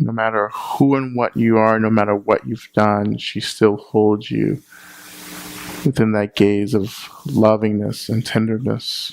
No matter who and what you are, no matter what you've done, she still holds you within that gaze of lovingness and tenderness.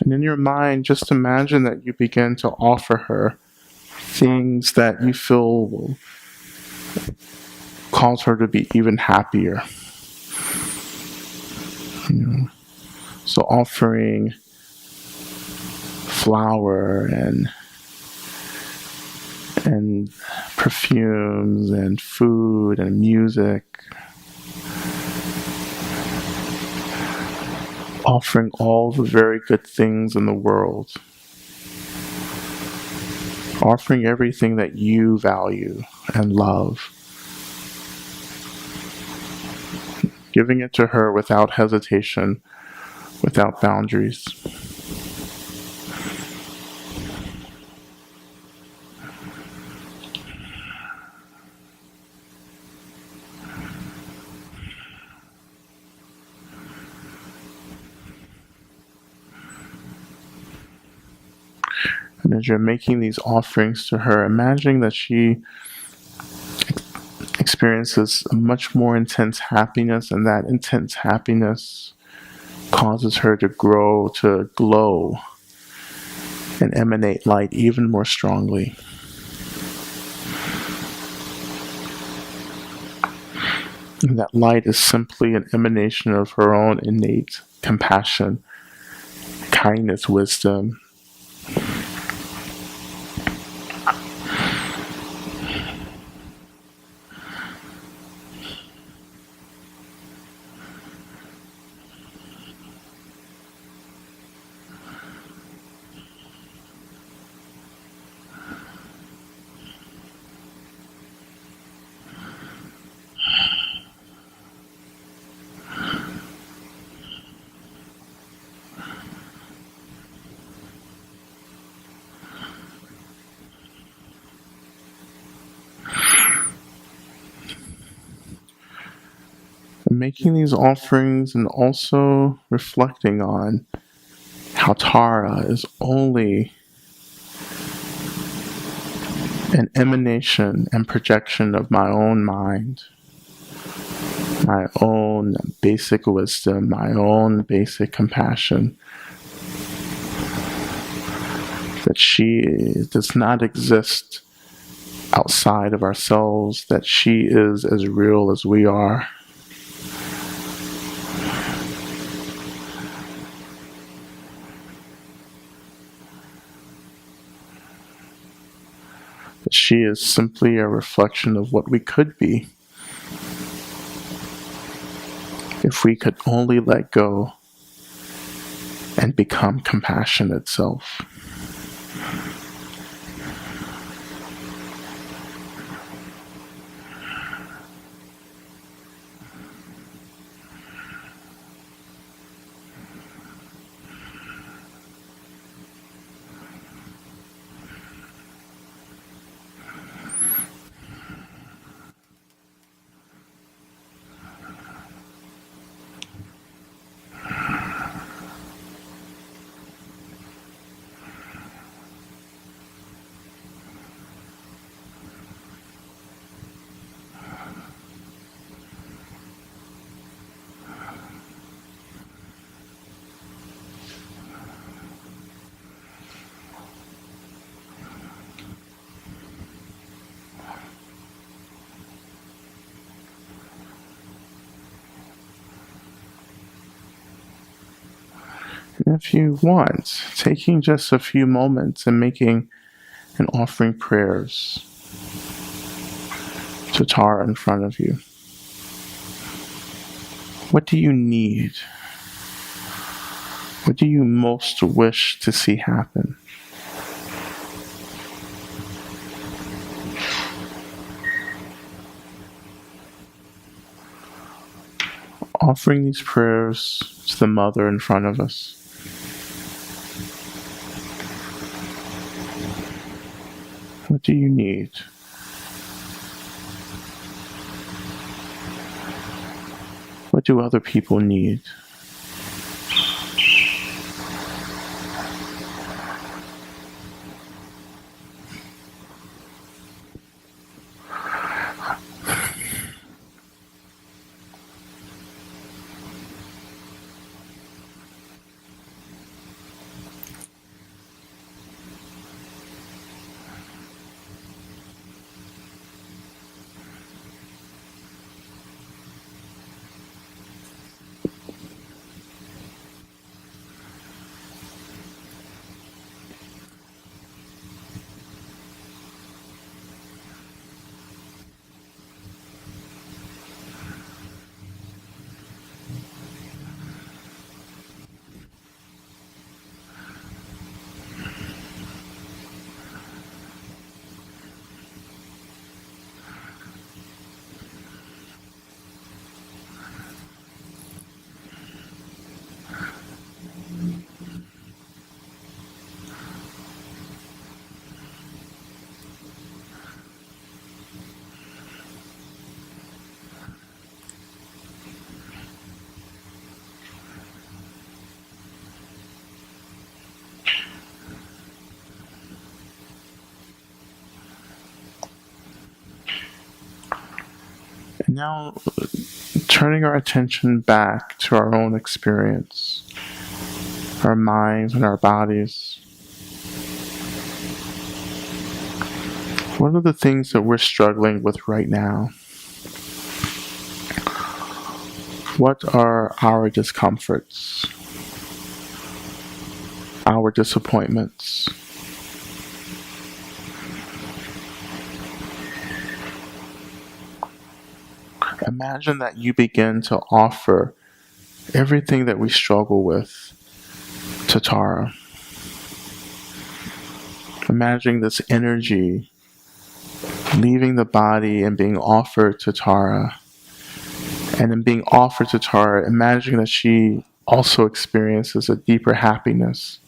And in your mind, just imagine that you begin to offer her things that you feel will cause her to be even happier. So offering flower and perfumes and food and music. Offering all the very good things in the world. Offering everything that you value and love. Giving it to her without hesitation, without boundaries. And as you're making these offerings to her, imagining that she experiences a much more intense happiness, and that intense happiness causes her to grow, to glow and emanate light even more strongly. And that light is simply an emanation of her own innate compassion, kindness, wisdom. Making these offerings and also reflecting on how Tara is only an emanation and projection of my own mind, my own basic wisdom, my own basic compassion, that she does not exist outside of ourselves, that she is as real as we are. That she is simply a reflection of what we could be if we could only let go and become compassion itself. And if you want, taking just a few moments and making and offering prayers to Tara in front of you. What do you need? What do you most wish to see happen? Offering these prayers to the Mother in front of us. What do you need? What do other people need? And now, turning our attention back to our own experience, our minds and our bodies. What are the things that we're struggling with right now? What are our discomforts, our disappointments? Imagine that you begin to offer everything that we struggle with to Tara. Imagining this energy leaving the body and being offered to Tara. And in being offered to Tara, imagining that she also experiences a deeper happiness.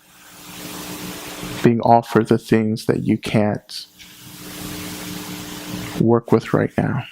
Being offered the things that you can't work with right now.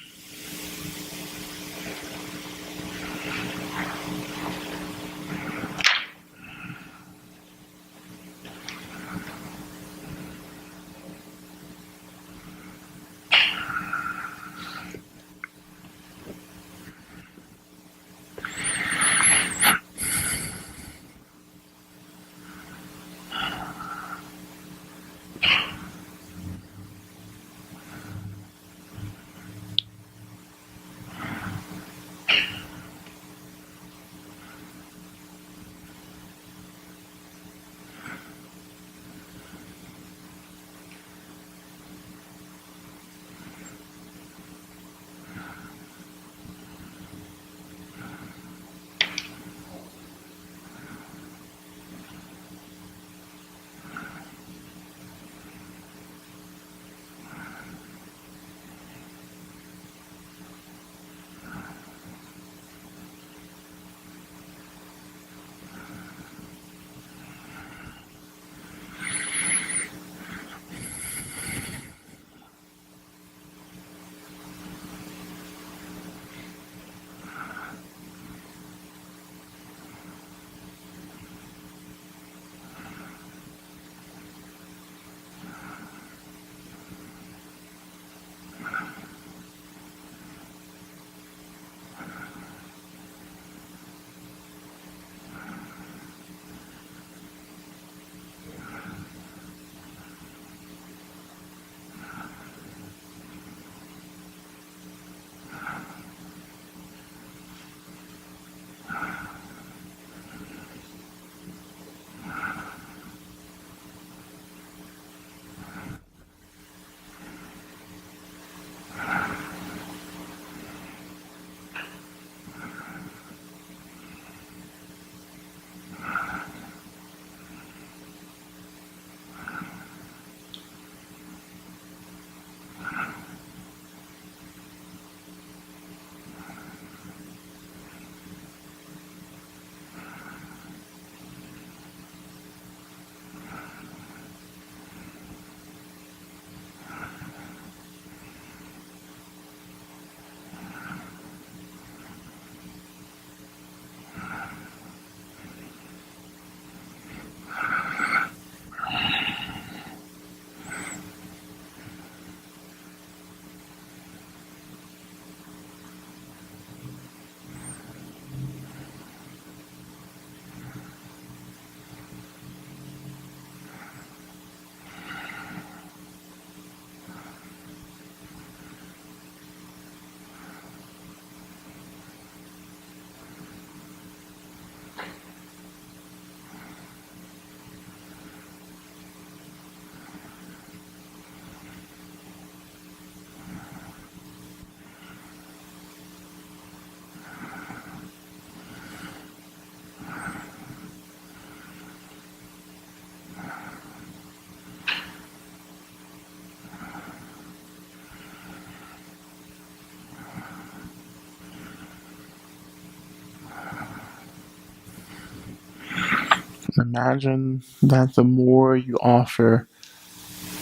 Imagine that the more you offer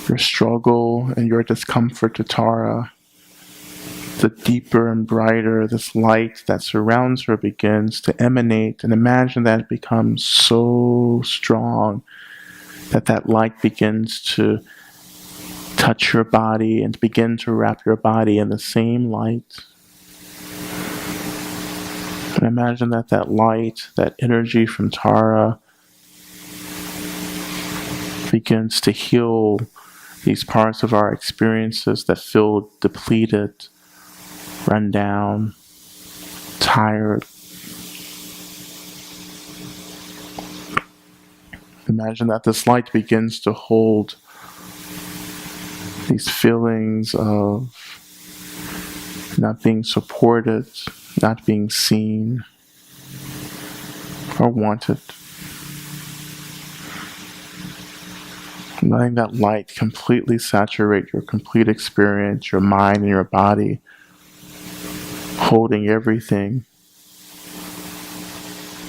your struggle and your discomfort to Tara, the deeper and brighter this light that surrounds her begins to emanate. And imagine that it becomes so strong that that light begins to touch your body and begin to wrap your body in the same light. And imagine that that light, that energy from Tara begins to heal these parts of our experiences that feel depleted, run down, tired. Imagine that this light begins to hold these feelings of not being supported, not being seen or wanted. Letting that light completely saturate your complete experience, your mind and your body, holding everything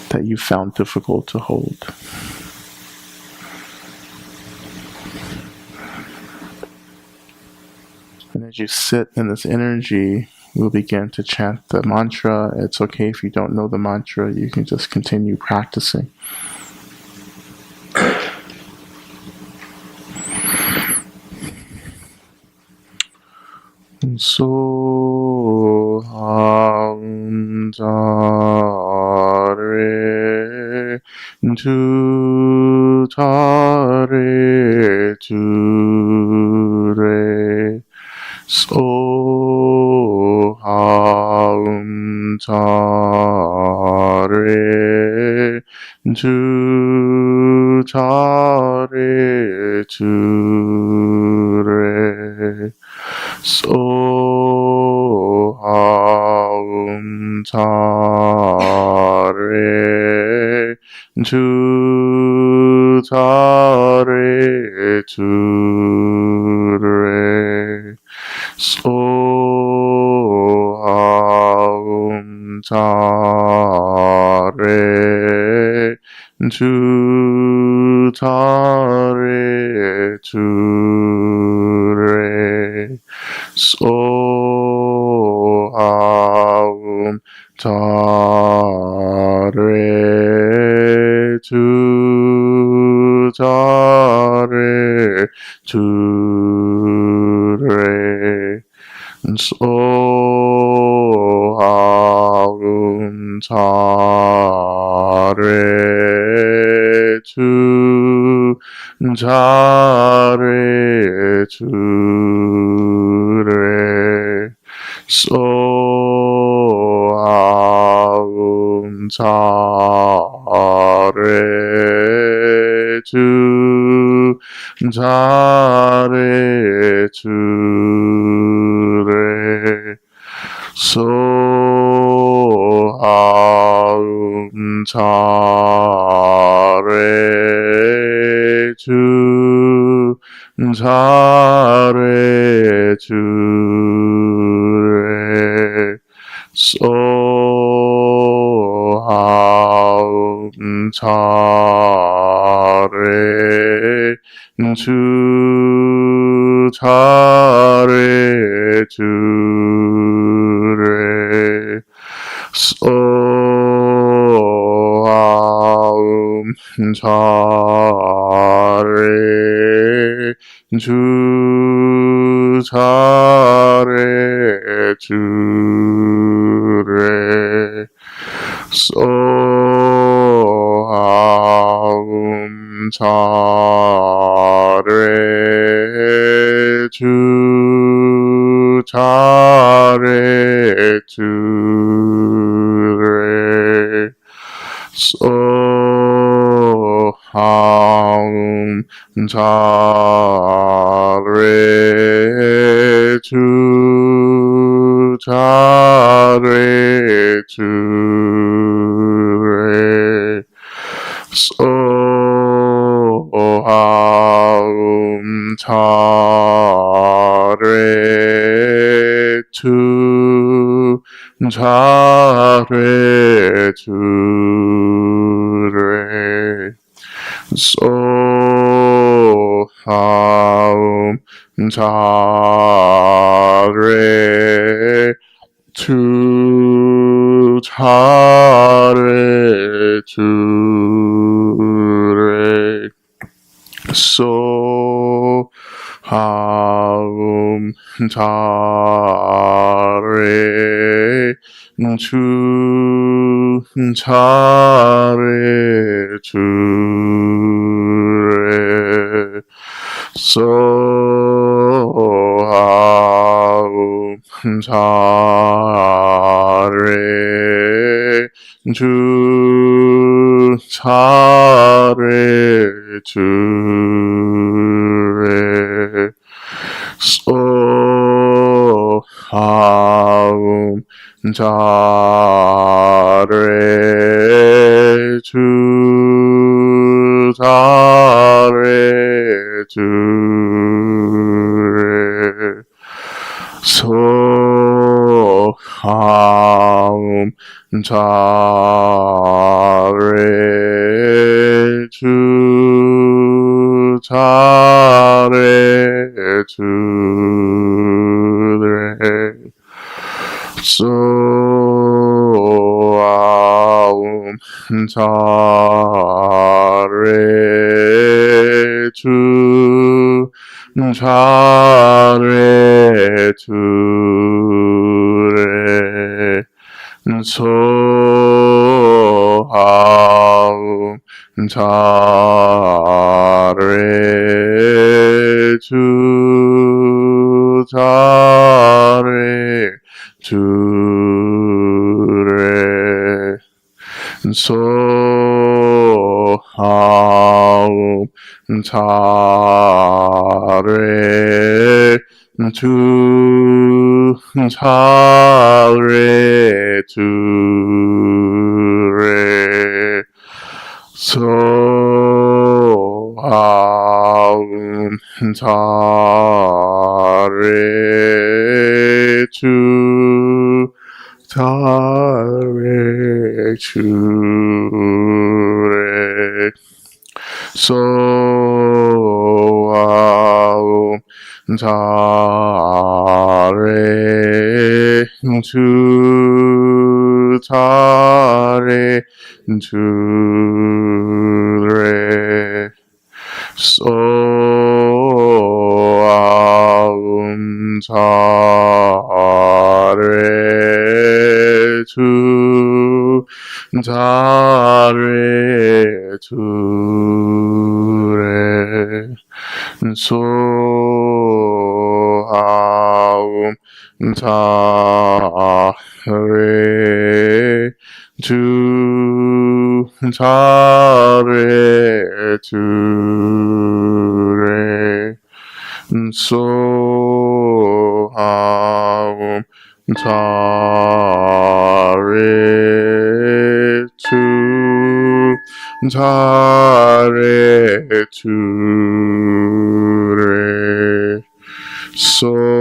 that you found difficult to hold. And as you sit in this energy, we'll begin to chant the mantra. It's okay if you don't know the mantra, you can just continue practicing. Soham tare tu tare tu re. Soham tare tu tare tu re. Soham tare tu tare tu re. Soham tare tu tare tu re. Soham tare tu tare tu re. Soham tare tu tare tu re. Soham tare tu tare tu re. Soham tare tu tare tu re. Soham tare tu tare tu re. Soham tare tu tare tu re. Soham tare tu tare tu re. Soham tare tu tare tu re. Soham tare tu tare tu re. Soham tare tu tare tu re. Soham tare tu tare tu re. Soham 차례 주 차례 주례 소하움 자례 주 자례 주례 소하움 자례 주 자례 주례 소아움 자례 주 자례 주례 소아움 자례 주 자례 주례 소하움 자례 주 자례 주례 소아움 자례 주 자례 주례 소아움 자례 주 자례 주례 소아움 자례 주 자례 주례 소아움 자례 주 자례 주례 소아움 자례 주 자례 주례 소아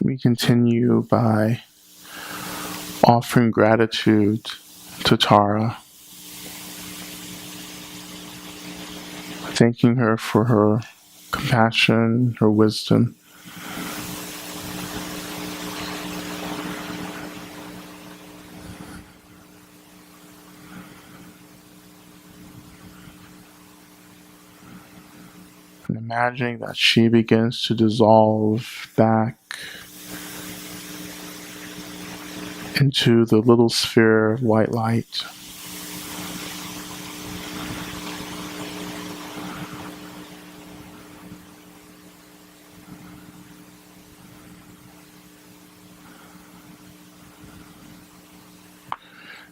we continue by offering gratitude to Tara, thanking her for her compassion, her wisdom. And imagining that she begins to dissolve back into the little sphere of white light.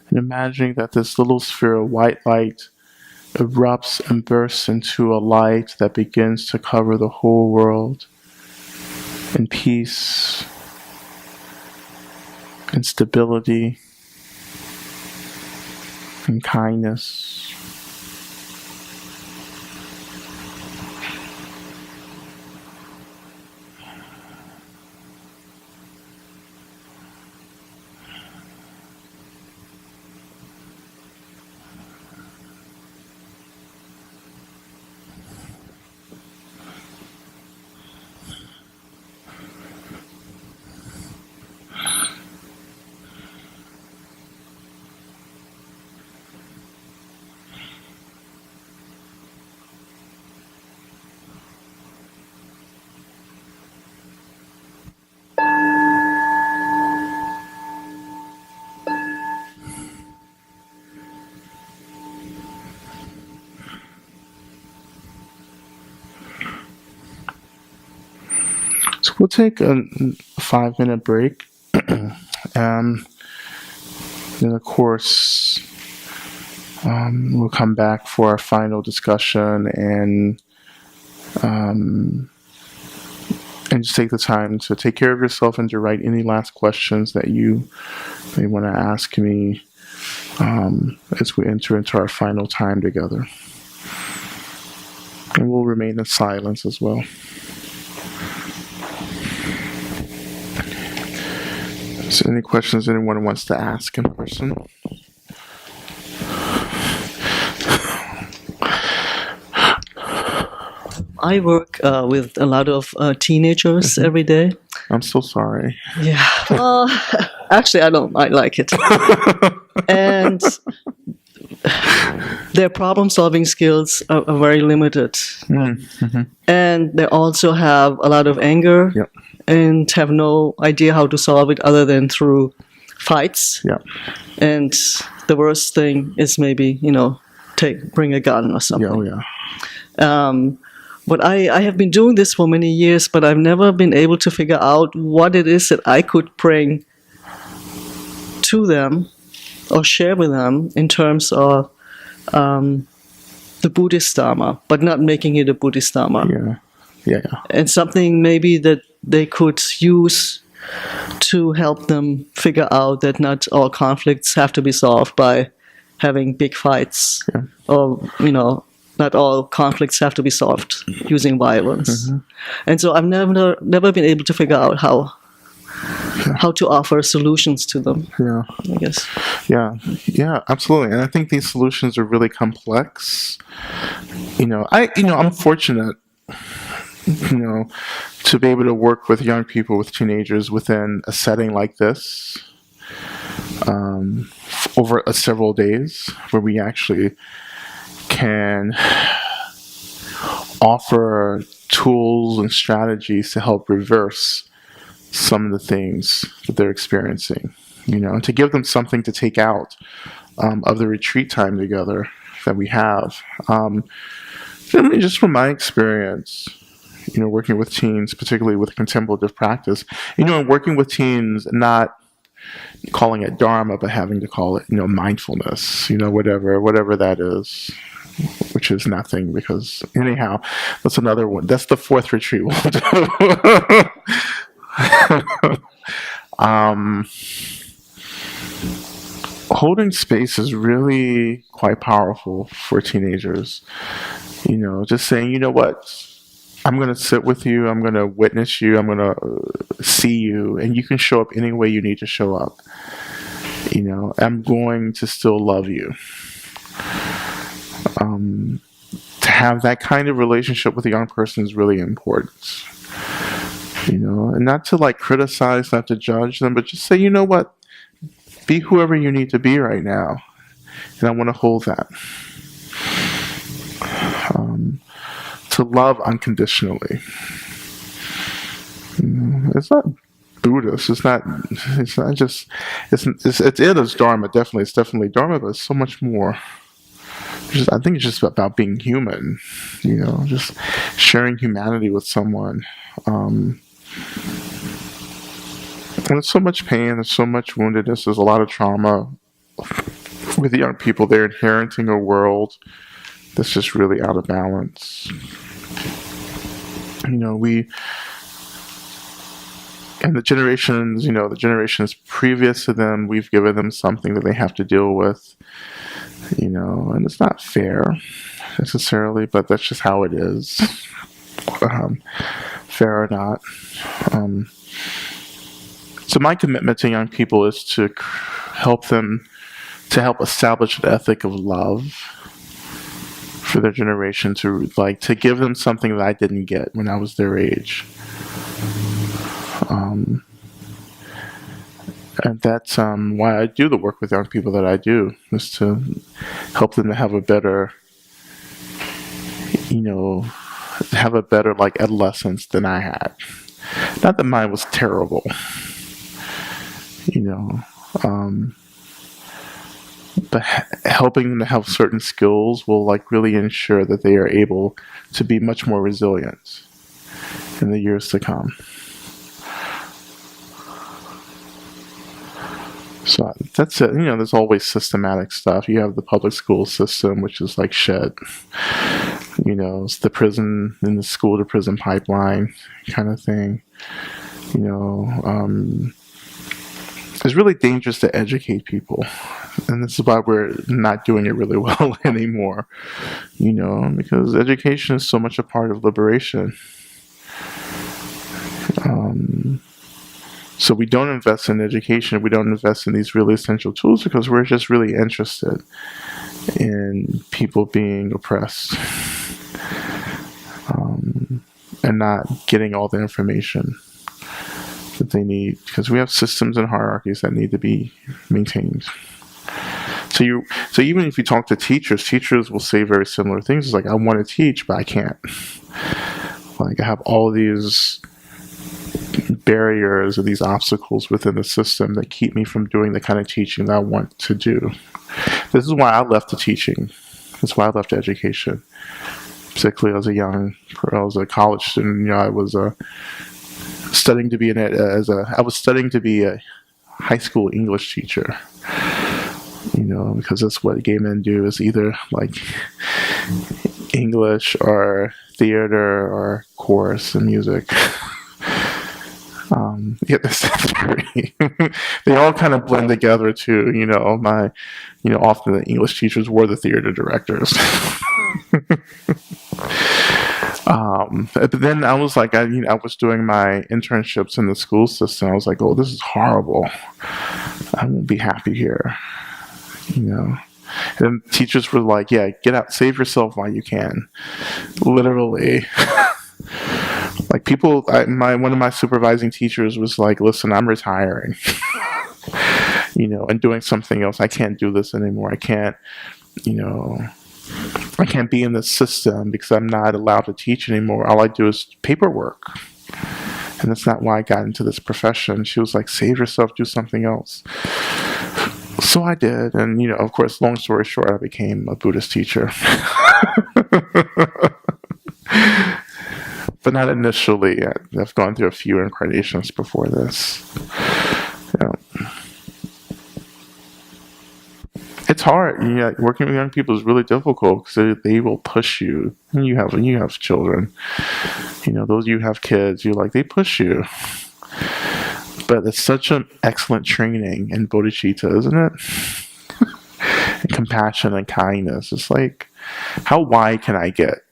And imagining that this little sphere of white light erupts and bursts into a light that begins to cover the whole world in peace and stability and kindness. We'll take a 5-minute break. Then, of course, we'll come back for our final discussion and just take the time to take care of yourself and to write any last questions that you may want to ask me as we enter into our final time together. And we'll remain in silence as well. So any questions anyone wants to ask in person? I work with a lot of teenagers every day. I'm so sorry. Yeah. Actually, I don't. I like it. And their problem-solving skills are very limited. Mm-hmm. And they also have a lot of anger. Yep. And have no idea how to solve it other than through fights. Yeah. And the worst thing is maybe, bring a gun or something. Yeah, oh yeah. But I have been doing this for many years, but I've never been able to figure out what it is that I could bring to them or share with them in terms of the Buddhist Dharma, but not making it a Buddhist Dharma. Yeah. And something maybe that they could use to help them figure out that not all conflicts have to be solved by having big fights, or not all conflicts have to be solved using violence. Mm-hmm. And so I've never been able to figure out how to offer solutions to them. Yeah, I guess. Yeah, absolutely. And I think these solutions are really complex. I'm fortunate, to be able to work with young people, with teenagers within a setting like this, over several days, where we actually can offer tools and strategies to help reverse some of the things that they're experiencing, and to give them something to take out of the retreat time together that we have. Just from my experience, working with teens, particularly with contemplative practice, and working with teens, not calling it Dharma, but having to call it, mindfulness, whatever that is, which is nothing, because anyhow, that's another one. That's the fourth retreat we'll do. Holding space is really quite powerful for teenagers. Just saying, you know what? I'm going to sit with you. I'm going to witness you. I'm going to see you. And you can show up any way you need to show up. I'm going to still love you. To have that kind of relationship with a young person is really important. And not to criticize, not to judge them, but just say, you know what? Be whoever you need to be right now. And I want to hold that. To love unconditionally. It's not Buddhist. It's not just. It is Dharma. Definitely, it's definitely Dharma, but it's so much more. I think it's just about being human. Just sharing humanity with someone. And there's so much pain. There's so much woundedness. There's a lot of trauma with the young people. They're inheriting a world that's just really out of balance. And the generations previous to them, we've given them something that they have to deal with, and it's not fair necessarily, but that's just how it is, fair or not. So my commitment to young people is to help establish an ethic of love for their generation, to give them something that I didn't get when I was their age. And that's why I do the work with young people that I do, is to help them to have a better, adolescence than I had. Not that mine was terrible, but helping them to have certain skills will really ensure that they are able to be much more resilient in the years to come. So that's it. There's always systematic stuff. You have the public school system, which is like shit. It's the prison and the school to prison pipeline kind of thing. It's really dangerous to educate people. And this is why we're not doing it really well anymore. Because education is so much a part of liberation. So we don't invest in education. We don't invest in these really essential tools because we're just really interested in people being oppressed and not getting all the information that they need, because we have systems and hierarchies that need to be maintained. So even if you talk to teachers will say very similar things. It's like, I want to teach, but I can't. Like, I have all these barriers or these obstacles within the system that keep me from doing the kind of teaching that I want to do. This is why I left the teaching. That's why I left education. Particularly as I was a college student. I was studying to be I was studying to be a high school English teacher. Because that's what gay men do, is either like English or theater or chorus and music. They all kind of blend together too. Often the English teachers were the theater directors. But then I was like, I was doing my internships in the school system. I was like, oh, this is horrible. I won't be happy here. And then teachers were like, yeah, get out, save yourself while you can. Literally. Like, one of my supervising teachers was like, listen, I'm retiring. And doing something else. I can't do this anymore. I can't be in this system because I'm not allowed to teach anymore. All I do is paperwork. And that's not why I got into this profession. She was like, save yourself, do something else. So I did. And, of course, long story short, I became a Buddhist teacher. But not initially. I've gone through a few incarnations before this. It's hard. Working with young people is really difficult because they will push you. And you have children. Those you have kids. They push you. But it's such an excellent training in bodhicitta, isn't it? And compassion and kindness. It's like, how wide can I get?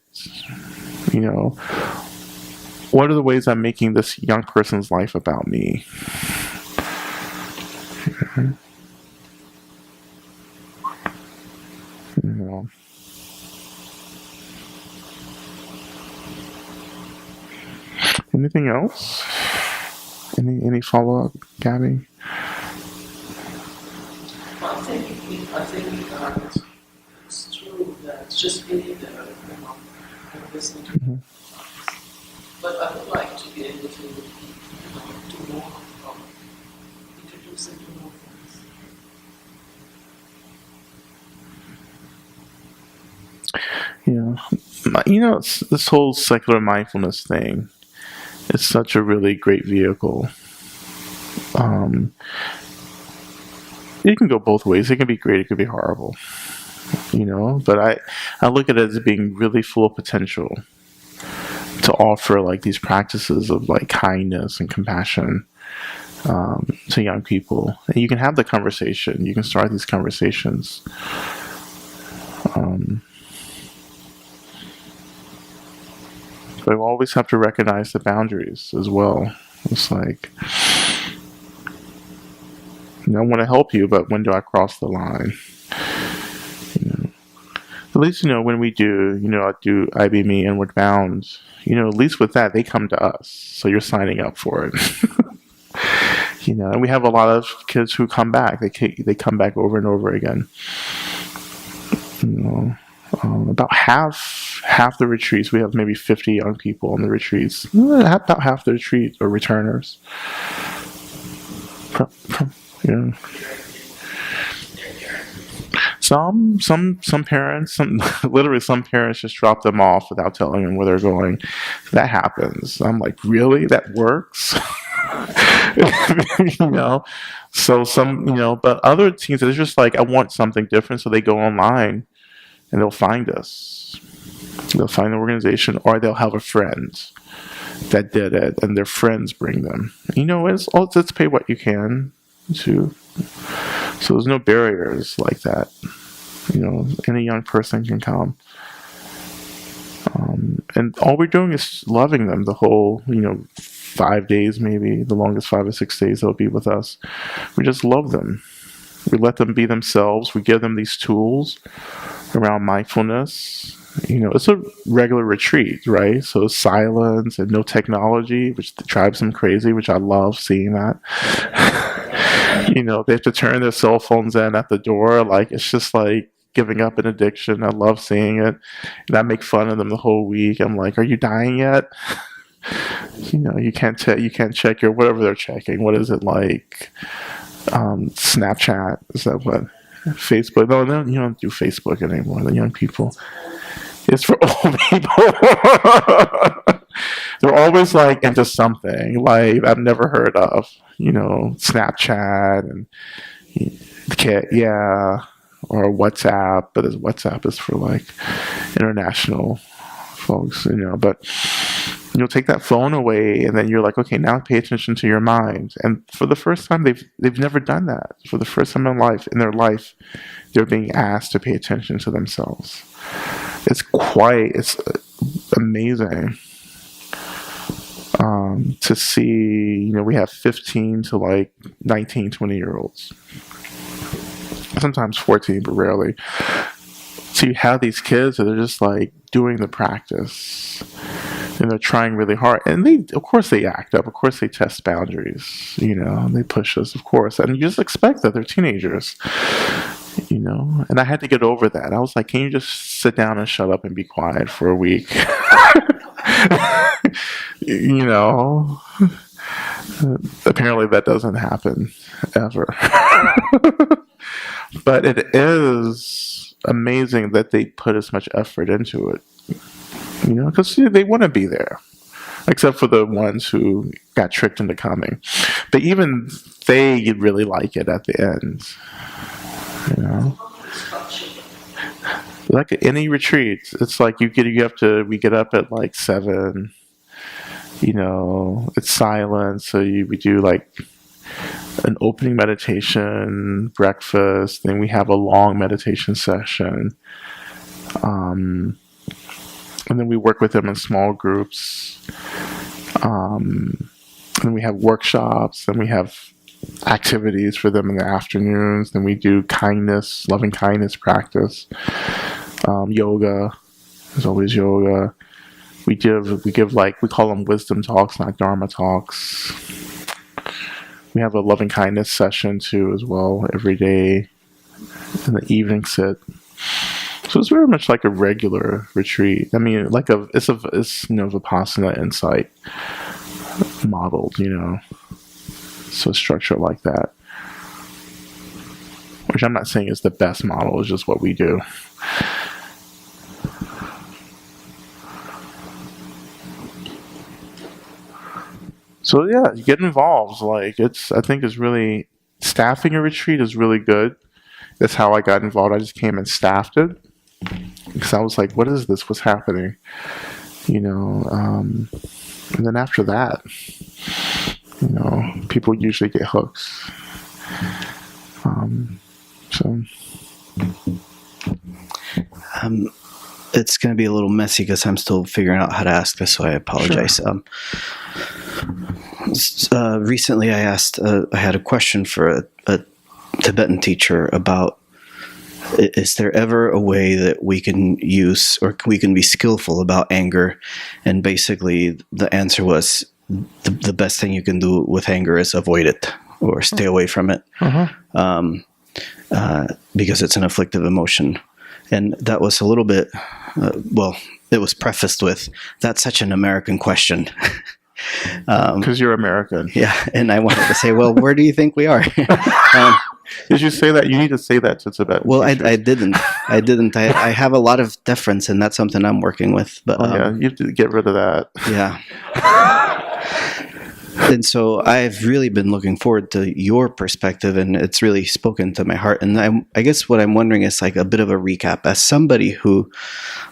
What are the ways I'm making this young person's life about me? Anything else? Any follow up, Gabby? I think it's true that it's just really the listening to but I would like to be able to do more introduce them to more things. This whole secular mindfulness thing. It's such a really great vehicle. It can go both ways. It can be great. It can be horrible. But I look at it as being really full of potential to offer like these practices of like kindness and compassion to young people. And you can have the conversation. You can start these conversations. But we always have to recognize the boundaries as well. It's like, I want to help you, but when do I cross the line? At least, when we do, I do IBME Inward Bound, at least with that, they come to us. So you're signing up for it. And we have a lot of kids who come back. They come back over and over again. About half the retreats, we have maybe 50 young people on the retreats. About half the retreat are returners. Some parents, literally some parents just drop them off without telling them where they're going. That happens. I'm like, really? That works? you know. So some, but other teens, it's just like I want something different, so they go online and they'll find us. They'll find the organization, or they'll have a friend that did it, and their friends bring them. Let's pay what you can to. So there's no barriers like that. Any young person can come. And all we're doing is loving them the whole, 5 days, maybe the longest 5 or 6 days they'll be with us. We just love them. We let them be themselves. We give them these tools around mindfulness. It's a regular retreat, right? So silence and no technology, which drives them crazy, which I love seeing that. They have to turn their cell phones in at the door. Like, it's just like giving up an addiction. I love seeing it. And I make fun of them the whole week. I'm like, are you dying yet? You can't check your whatever they're checking. What is it like? Snapchat? Is that what? Facebook? No, you don't do Facebook anymore. The young people. It's for old people. They're always like into something like I've never heard of. Snapchat and or WhatsApp, but WhatsApp is for like international folks. But take that phone away, and then you're like, okay, now pay attention to your mind. And for the first time, they've never done that. For the first time in their life, they're being asked to pay attention to themselves. It's amazing to see. We have 15 to like 19, 20-year-olds. Sometimes 14, but rarely. So you have these kids that are just like doing the practice, and they're trying really hard. And of course they act up. Of course they test boundaries. They push us, of course. And you just expect that they're teenagers. And I had to get over that. I was like, can you just sit down and shut up and be quiet for a week? Apparently that doesn't happen ever. But it is amazing that they put as much effort into it. Because they want to be there. Except for the ones who got tricked into coming. But even they really like it at the end. Like any retreat, it's like we get up at like 7. It's silent, so we do like an opening meditation, breakfast, then we have a long meditation session, and then we work with them in small groups, and we have workshops, and we have activities for them in the afternoons. Then we do loving kindness practice, yoga. There's always yoga. We give like, we call them wisdom talks, not dharma talks. We have a loving kindness session too, as well, every day in the evening sit. So it's very much like a regular retreat. I mean, it's Vipassana insight modeled, So structured like that. Which I'm not saying is the best model, it's just what we do. So yeah, get involved. I think it's really, staffing a retreat is really good. That's how I got involved. I just came and staffed it. Because I was like, what is this? What's happening? And then after that, people usually get hooks. It's going to be a little messy because I'm still figuring out how to ask this, so I apologize. Sure. Recently, I had a question for a Tibetan teacher about, is there ever a way that we can use, or we can be skillful about anger? And basically the answer was, the best thing you can do with anger is avoid it or stay away from it. Because it's an afflictive emotion. And that was a little bit, it was prefaced with, that's such an American question. Because you're American. Yeah, and I wanted to say, well, where do you think we are? Did you say that? You need to say that to Tibet. Well, I didn't. I have a lot of deference, and that's something I'm working with. But yeah, you have to get rid of that. Yeah. And so I've really been looking forward to your perspective, and it's really spoken to my heart. And I guess what I'm wondering is like a bit of a recap. As somebody who,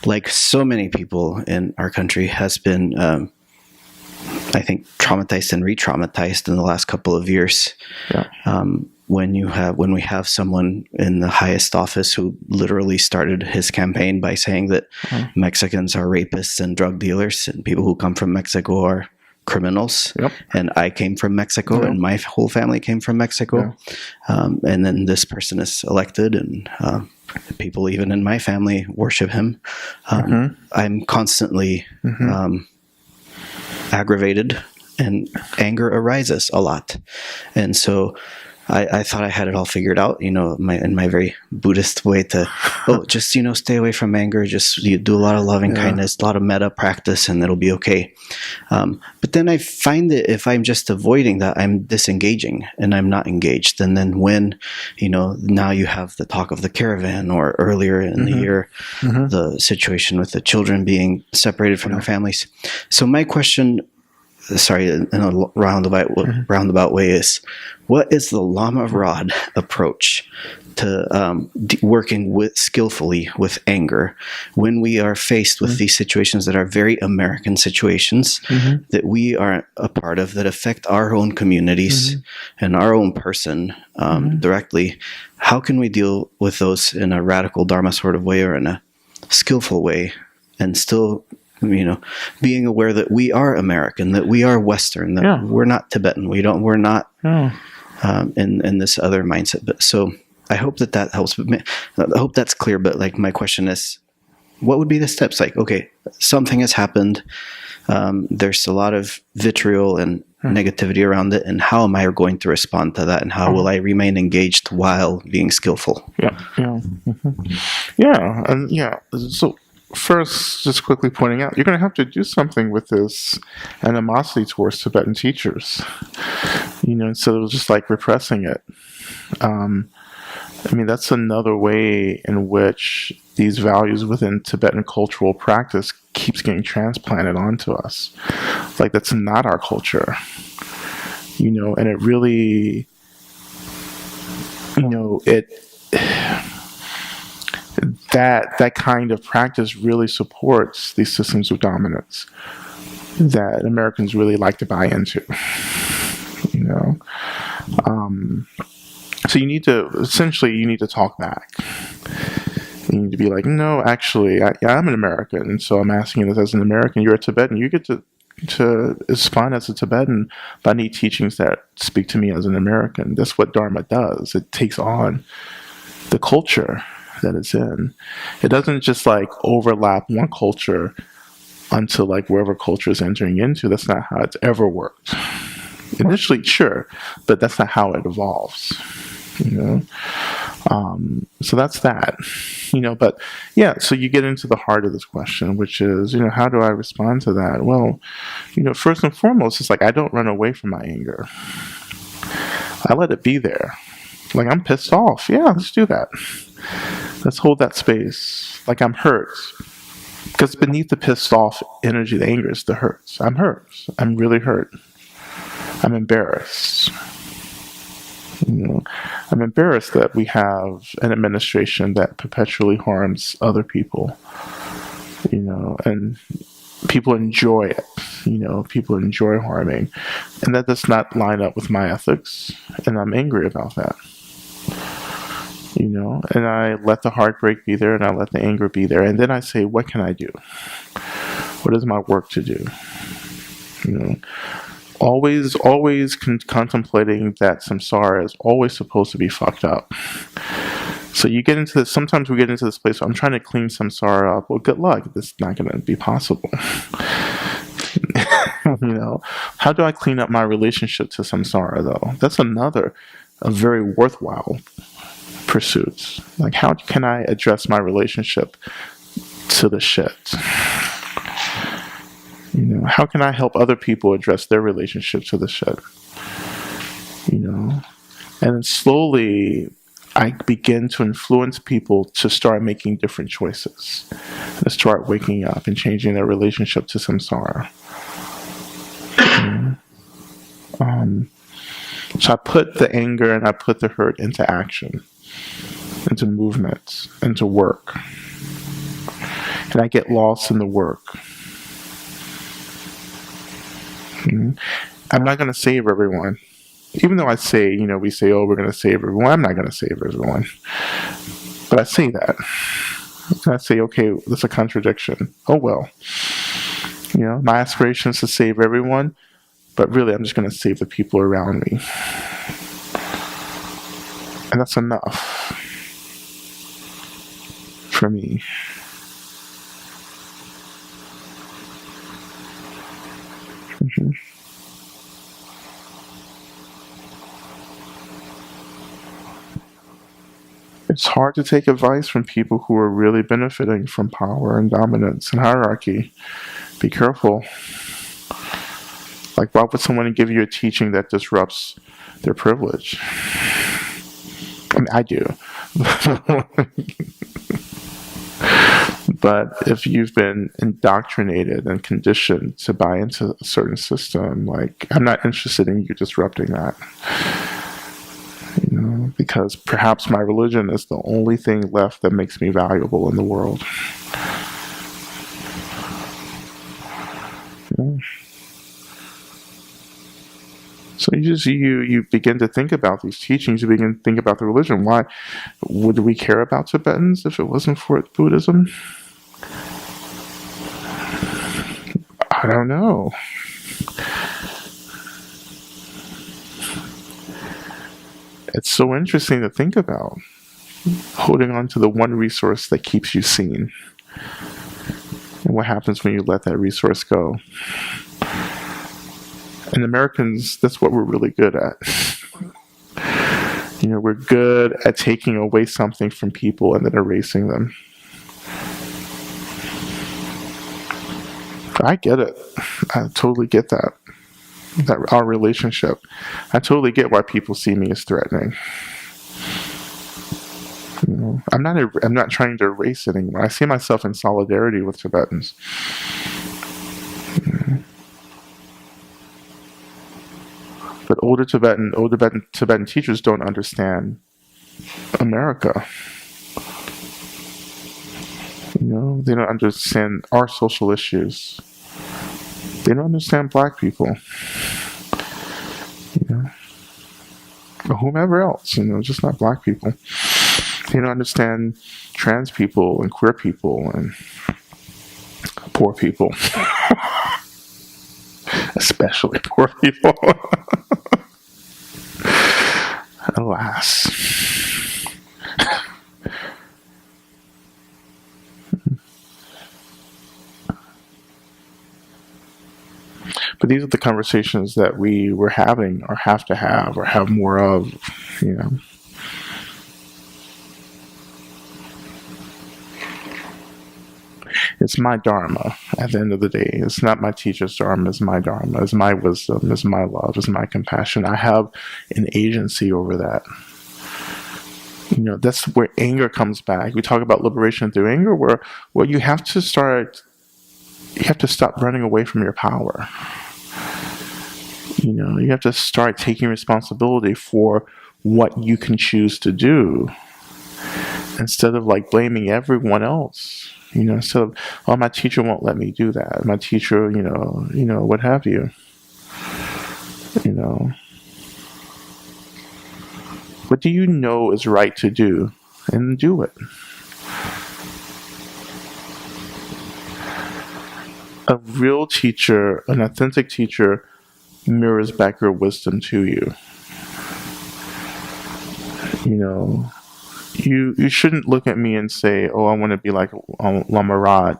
like so many people in our country, has been, I think, traumatized and re-traumatized in the last couple of years. Yeah. When we have someone in the highest office who literally started his campaign by saying that Mexicans are rapists and drug dealers, and people who come from Mexico are criminals. Yep. And I came from Mexico, and my whole family came from Mexico. And then this person is elected, and people even in my family worship him. I'm constantly aggravated, and anger arises a lot. And so I thought I had it all figured out, in my very Buddhist way to, just, stay away from anger. Just you do a lot of loving kindness, a lot of metta practice, and it'll be okay. But then I find that if I'm just avoiding that, I'm disengaging and I'm not engaged. And then when, now you have the talk of the caravan, or earlier in the year, the situation with the children being separated from their families. So my question, sorry, in a roundabout way, is what is the Lama Rod approach to working skillfully with anger when we are faced with these situations that are very American situations that we are a part of, that affect our own communities and our own person directly? How can we deal with those in a radical Dharma sort of way, or in a skillful way, and still being aware that we are American, that we are Western, that we're not Tibetan, we're not in this other mindset? But so I hope that helps. I hope that's clear. But like, my question is, what would be the steps? Like, okay, something has happened. There's a lot of vitriol and negativity around it, and how am I going to respond to that? And how will I remain engaged while being skillful? So first, just quickly pointing out, you're going to have to do something with this animosity towards Tibetan teachers, instead of just like repressing it. That's another way in which these values within Tibetan cultural practice keeps getting transplanted onto us. Like, that's not our culture, and it really, that kind of practice really supports these systems of dominance that Americans really like to buy into. So you need to talk back. You need to be like, no, actually, I'm an American, and so I'm asking you this as an American. You're a Tibetan. You get to respond as a Tibetan, but I need teachings that speak to me as an American. That's what Dharma does. It takes on the culture that it's in. It doesn't just like overlap one culture onto like wherever culture is entering into. That's not how it's ever worked. Initially, sure, but that's not how it evolves. So that's that. But yeah, so you get into the heart of this question, which is, how do I respond to that? Well, first and foremost, it's like, I don't run away from my anger. I let it be there. Like, I'm pissed off. Yeah, let's do that. Let's hold that space. Like, I'm hurt. Because beneath the pissed off energy, the anger is the hurts. I'm hurt. I'm really hurt. I'm embarrassed. I'm embarrassed that we have an administration that perpetually harms other people, and people enjoy it. People enjoy harming, and that does not line up with my ethics, and I'm angry about that. And I let the heartbreak be there, and I let the anger be there, and then I say, what can I do? What is my work to do? Always contemplating that samsara is always supposed to be fucked up. So you get into this, sometimes we get into this place where I'm trying to clean samsara up. Well, good luck. This is not going to be possible. How do I clean up my relationship to samsara, though? That's a very worthwhile pursuit. Like, how can I address my relationship to the shit? How can I help other people address their relationship to the shit? And then slowly I begin to influence people to start making different choices, to start waking up and changing their relationship to samsara. So I put the anger and I put the hurt into action, into movement, into work. And I get lost in the work. I'm not going to save everyone. Even though I say, we say, oh, we're going to save everyone. I'm not going to save everyone. But I say that. And I say, okay, that's a contradiction. Oh, well. My aspiration is to save everyone, but really I'm just going to save the people around me. And that's enough for me. It's hard to take advice from people who are really benefiting from power and dominance and hierarchy. Be careful. Like, why would someone give you a teaching that disrupts their privilege? I mean, I do. But if you've been indoctrinated and conditioned to buy into a certain system, like, I'm not interested in you disrupting that. Because perhaps my religion is the only thing left that makes me valuable in the world. So you begin to think about these teachings, you begin to think about the religion. Why would we care about Tibetans if it wasn't for Buddhism? I don't know. It's so interesting to think about, holding on to the one resource that keeps you seen. And what happens when you let that resource go? And Americans, that's what we're really good at. We're good at taking away something from people and then erasing them. I get it. I totally get that. Our relationship. I totally get why people see me as threatening. I'm not trying to erase anyone. I see myself in solidarity with Tibetans. But older Tibetan teachers don't understand America. They don't understand our social issues. They don't understand Black people. Or whomever else, just not Black people. They don't understand trans people and queer people and poor people. Especially poor people. Alas. But these are the conversations that we were having or have to have or have more of, It's my dharma at the end of the day. It's not my teacher's dharma, it's my dharma, it's my wisdom, it's my love, it's my compassion. I have an agency over that. That's where anger comes back. We talk about liberation through anger, where you have to stop running away from your power. You have to start taking responsibility for what you can choose to do instead of blaming everyone else. Instead of, oh, my teacher won't let me do that. My teacher, what have you. What do you know is right to do? And do it. A real teacher, an authentic teacher, mirrors back your wisdom to you. You shouldn't look at me and say, oh, I want to be like Lama Rod.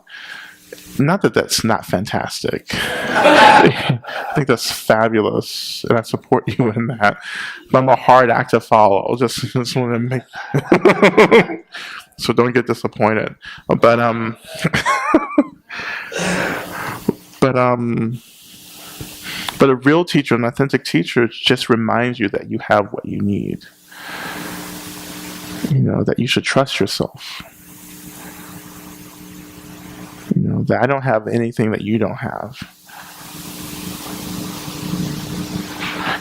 Not that that's not fantastic. I think that's fabulous, and I support you in that. But I'm a hard act to follow. Just want to make so don't get disappointed. But a real teacher, an authentic teacher, just reminds you that you have what you need. That you should trust yourself. That I don't have anything that you don't have.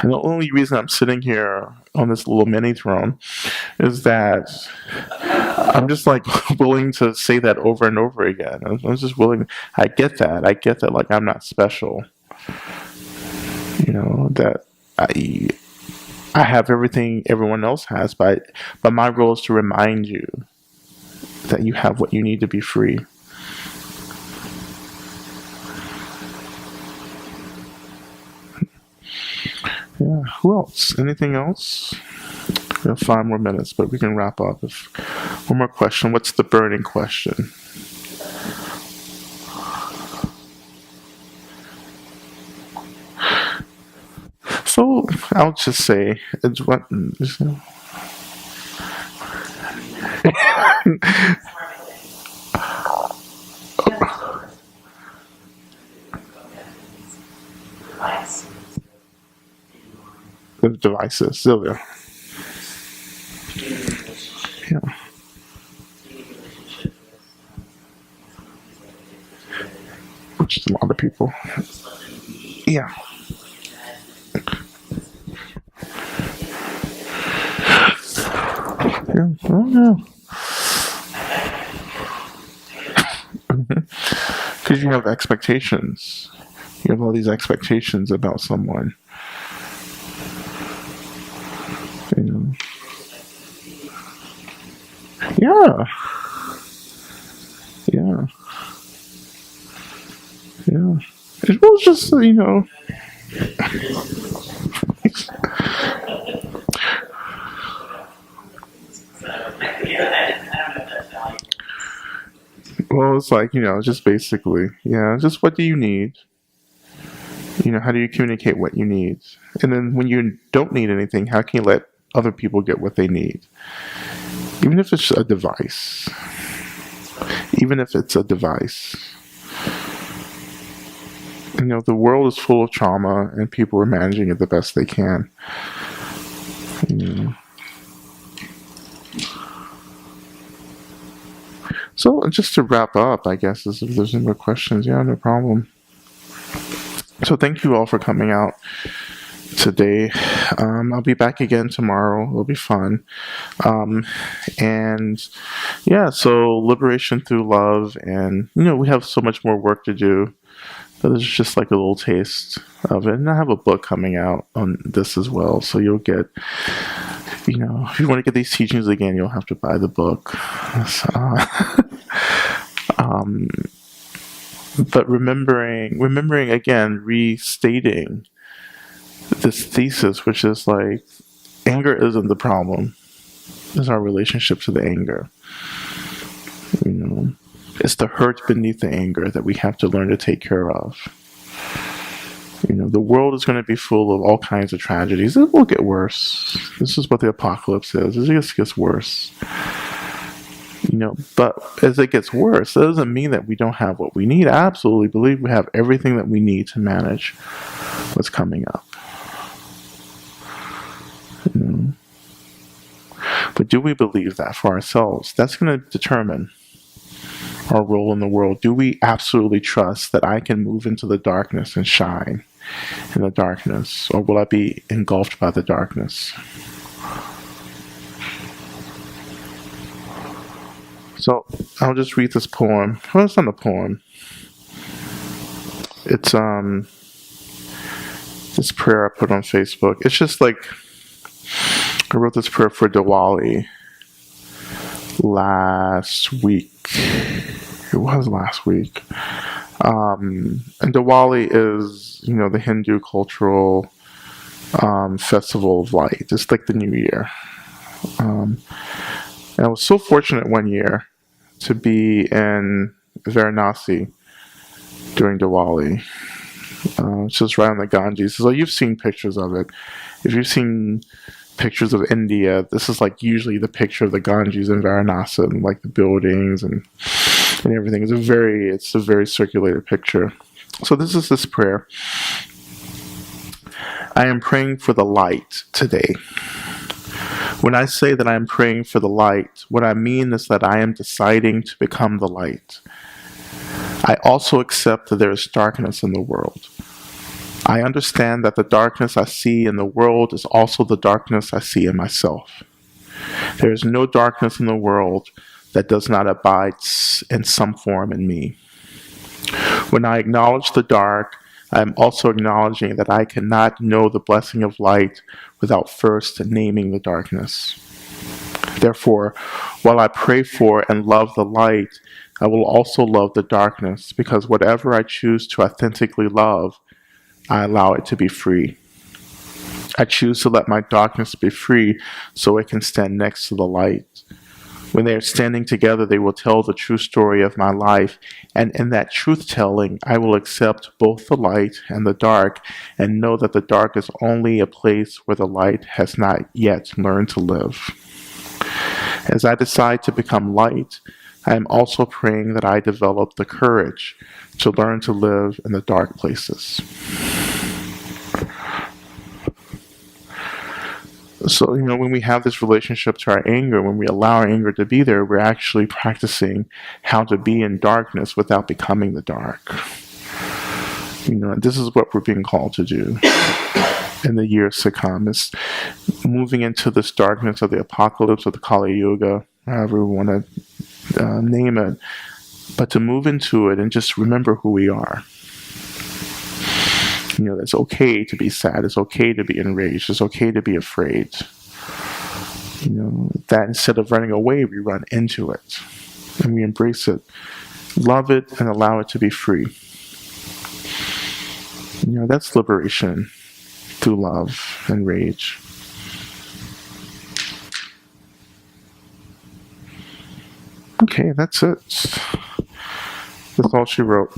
And the only reason I'm sitting here on this little mini throne is that I'm just like willing to say that over and over again. I'm just willing. I get that. I get that. Like, I'm not special. That I have everything everyone else has, but my role is to remind you that you have what you need to be free. Yeah. Who else? Anything else? We have 5 more minutes, but we can wrap up. One more question. What's the burning question? So I'll just say it's what. The devices, Sylvia. Yeah. Which is a lot of people. Yeah. Yeah. I don't know. Because you have expectations. You have all these expectations about someone. Yeah. Yeah. Yeah. It was just, Well, it's like, just basically, just what do you need? How do you communicate what you need? And then when you don't need anything, how can you let other people get what they need? Even if it's a device. Even if it's a device. The world is full of trauma and people are managing it the best they can. So just to wrap up, I guess, if there's any more questions, no problem. So thank you all for coming out today. I'll be back again tomorrow. It'll be fun. So liberation through love, and we have so much more work to do. But it's just like a little taste of it. And I have a book coming out on this as well. So you'll get, if you want to get these teachings again, you'll have to buy the book. But remembering again, restating this thesis, which is like, anger isn't the problem. It's our relationship to the anger. It's the hurt beneath the anger that we have to learn to take care of. The world is going to be full of all kinds of tragedies. It will get worse. This is what the apocalypse is. It just gets worse. But as it gets worse, that doesn't mean that we don't have what we need. I absolutely believe we have everything that we need to manage what's coming up. But do we believe that for ourselves? That's going to determine our role in the world. Do we absolutely trust that I can move into the darkness and shine in the darkness? Or will I be engulfed by the darkness? So I'll just read this poem. Well, it's not a poem. It's this prayer I put on Facebook. It's just like, I wrote this prayer for Diwali last week. It was last week. And Diwali is, the Hindu cultural festival of light. It's like the New Year. And I was so fortunate one year to be in Varanasi during Diwali. It's just right on the Ganges. So you've seen pictures of it. If you've seen pictures of India, this is like usually the picture of the Ganges in Varanasi, and like the buildings and everything. It's a very circulated picture. So this is this prayer. I am praying for the light today. When I say that I am praying for the light, what I mean is that I am deciding to become the light. I also accept that there is darkness in the world. I understand that the darkness I see in the world is also the darkness I see in myself. There is no darkness in the world that does not abide in some form in me. When I acknowledge the dark, I am also acknowledging that I cannot know the blessing of light without first naming the darkness. Therefore, while I pray for and love the light, I will also love the darkness, because whatever I choose to authentically love, I allow it to be free. I choose to let my darkness be free so it can stand next to the light. When they are standing together, they will tell the true story of my life, and in that truth-telling, I will accept both the light and the dark, and know that the dark is only a place where the light has not yet learned to live. As I decide to become light, I am also praying that I develop the courage to learn to live in the dark places. So, when we have this relationship to our anger, when we allow our anger to be there, we're actually practicing how to be in darkness without becoming the dark. This is what we're being called to do in the years to come, is moving into this darkness of the apocalypse of the Kali Yuga, however we want to name it, but to move into it and just remember who we are. It's okay to be sad. It's okay to be enraged. It's okay to be afraid. That instead of running away, we run into it and we embrace it, love it, and allow it to be free. That's liberation through love and rage. Okay, that's it. That's all she wrote.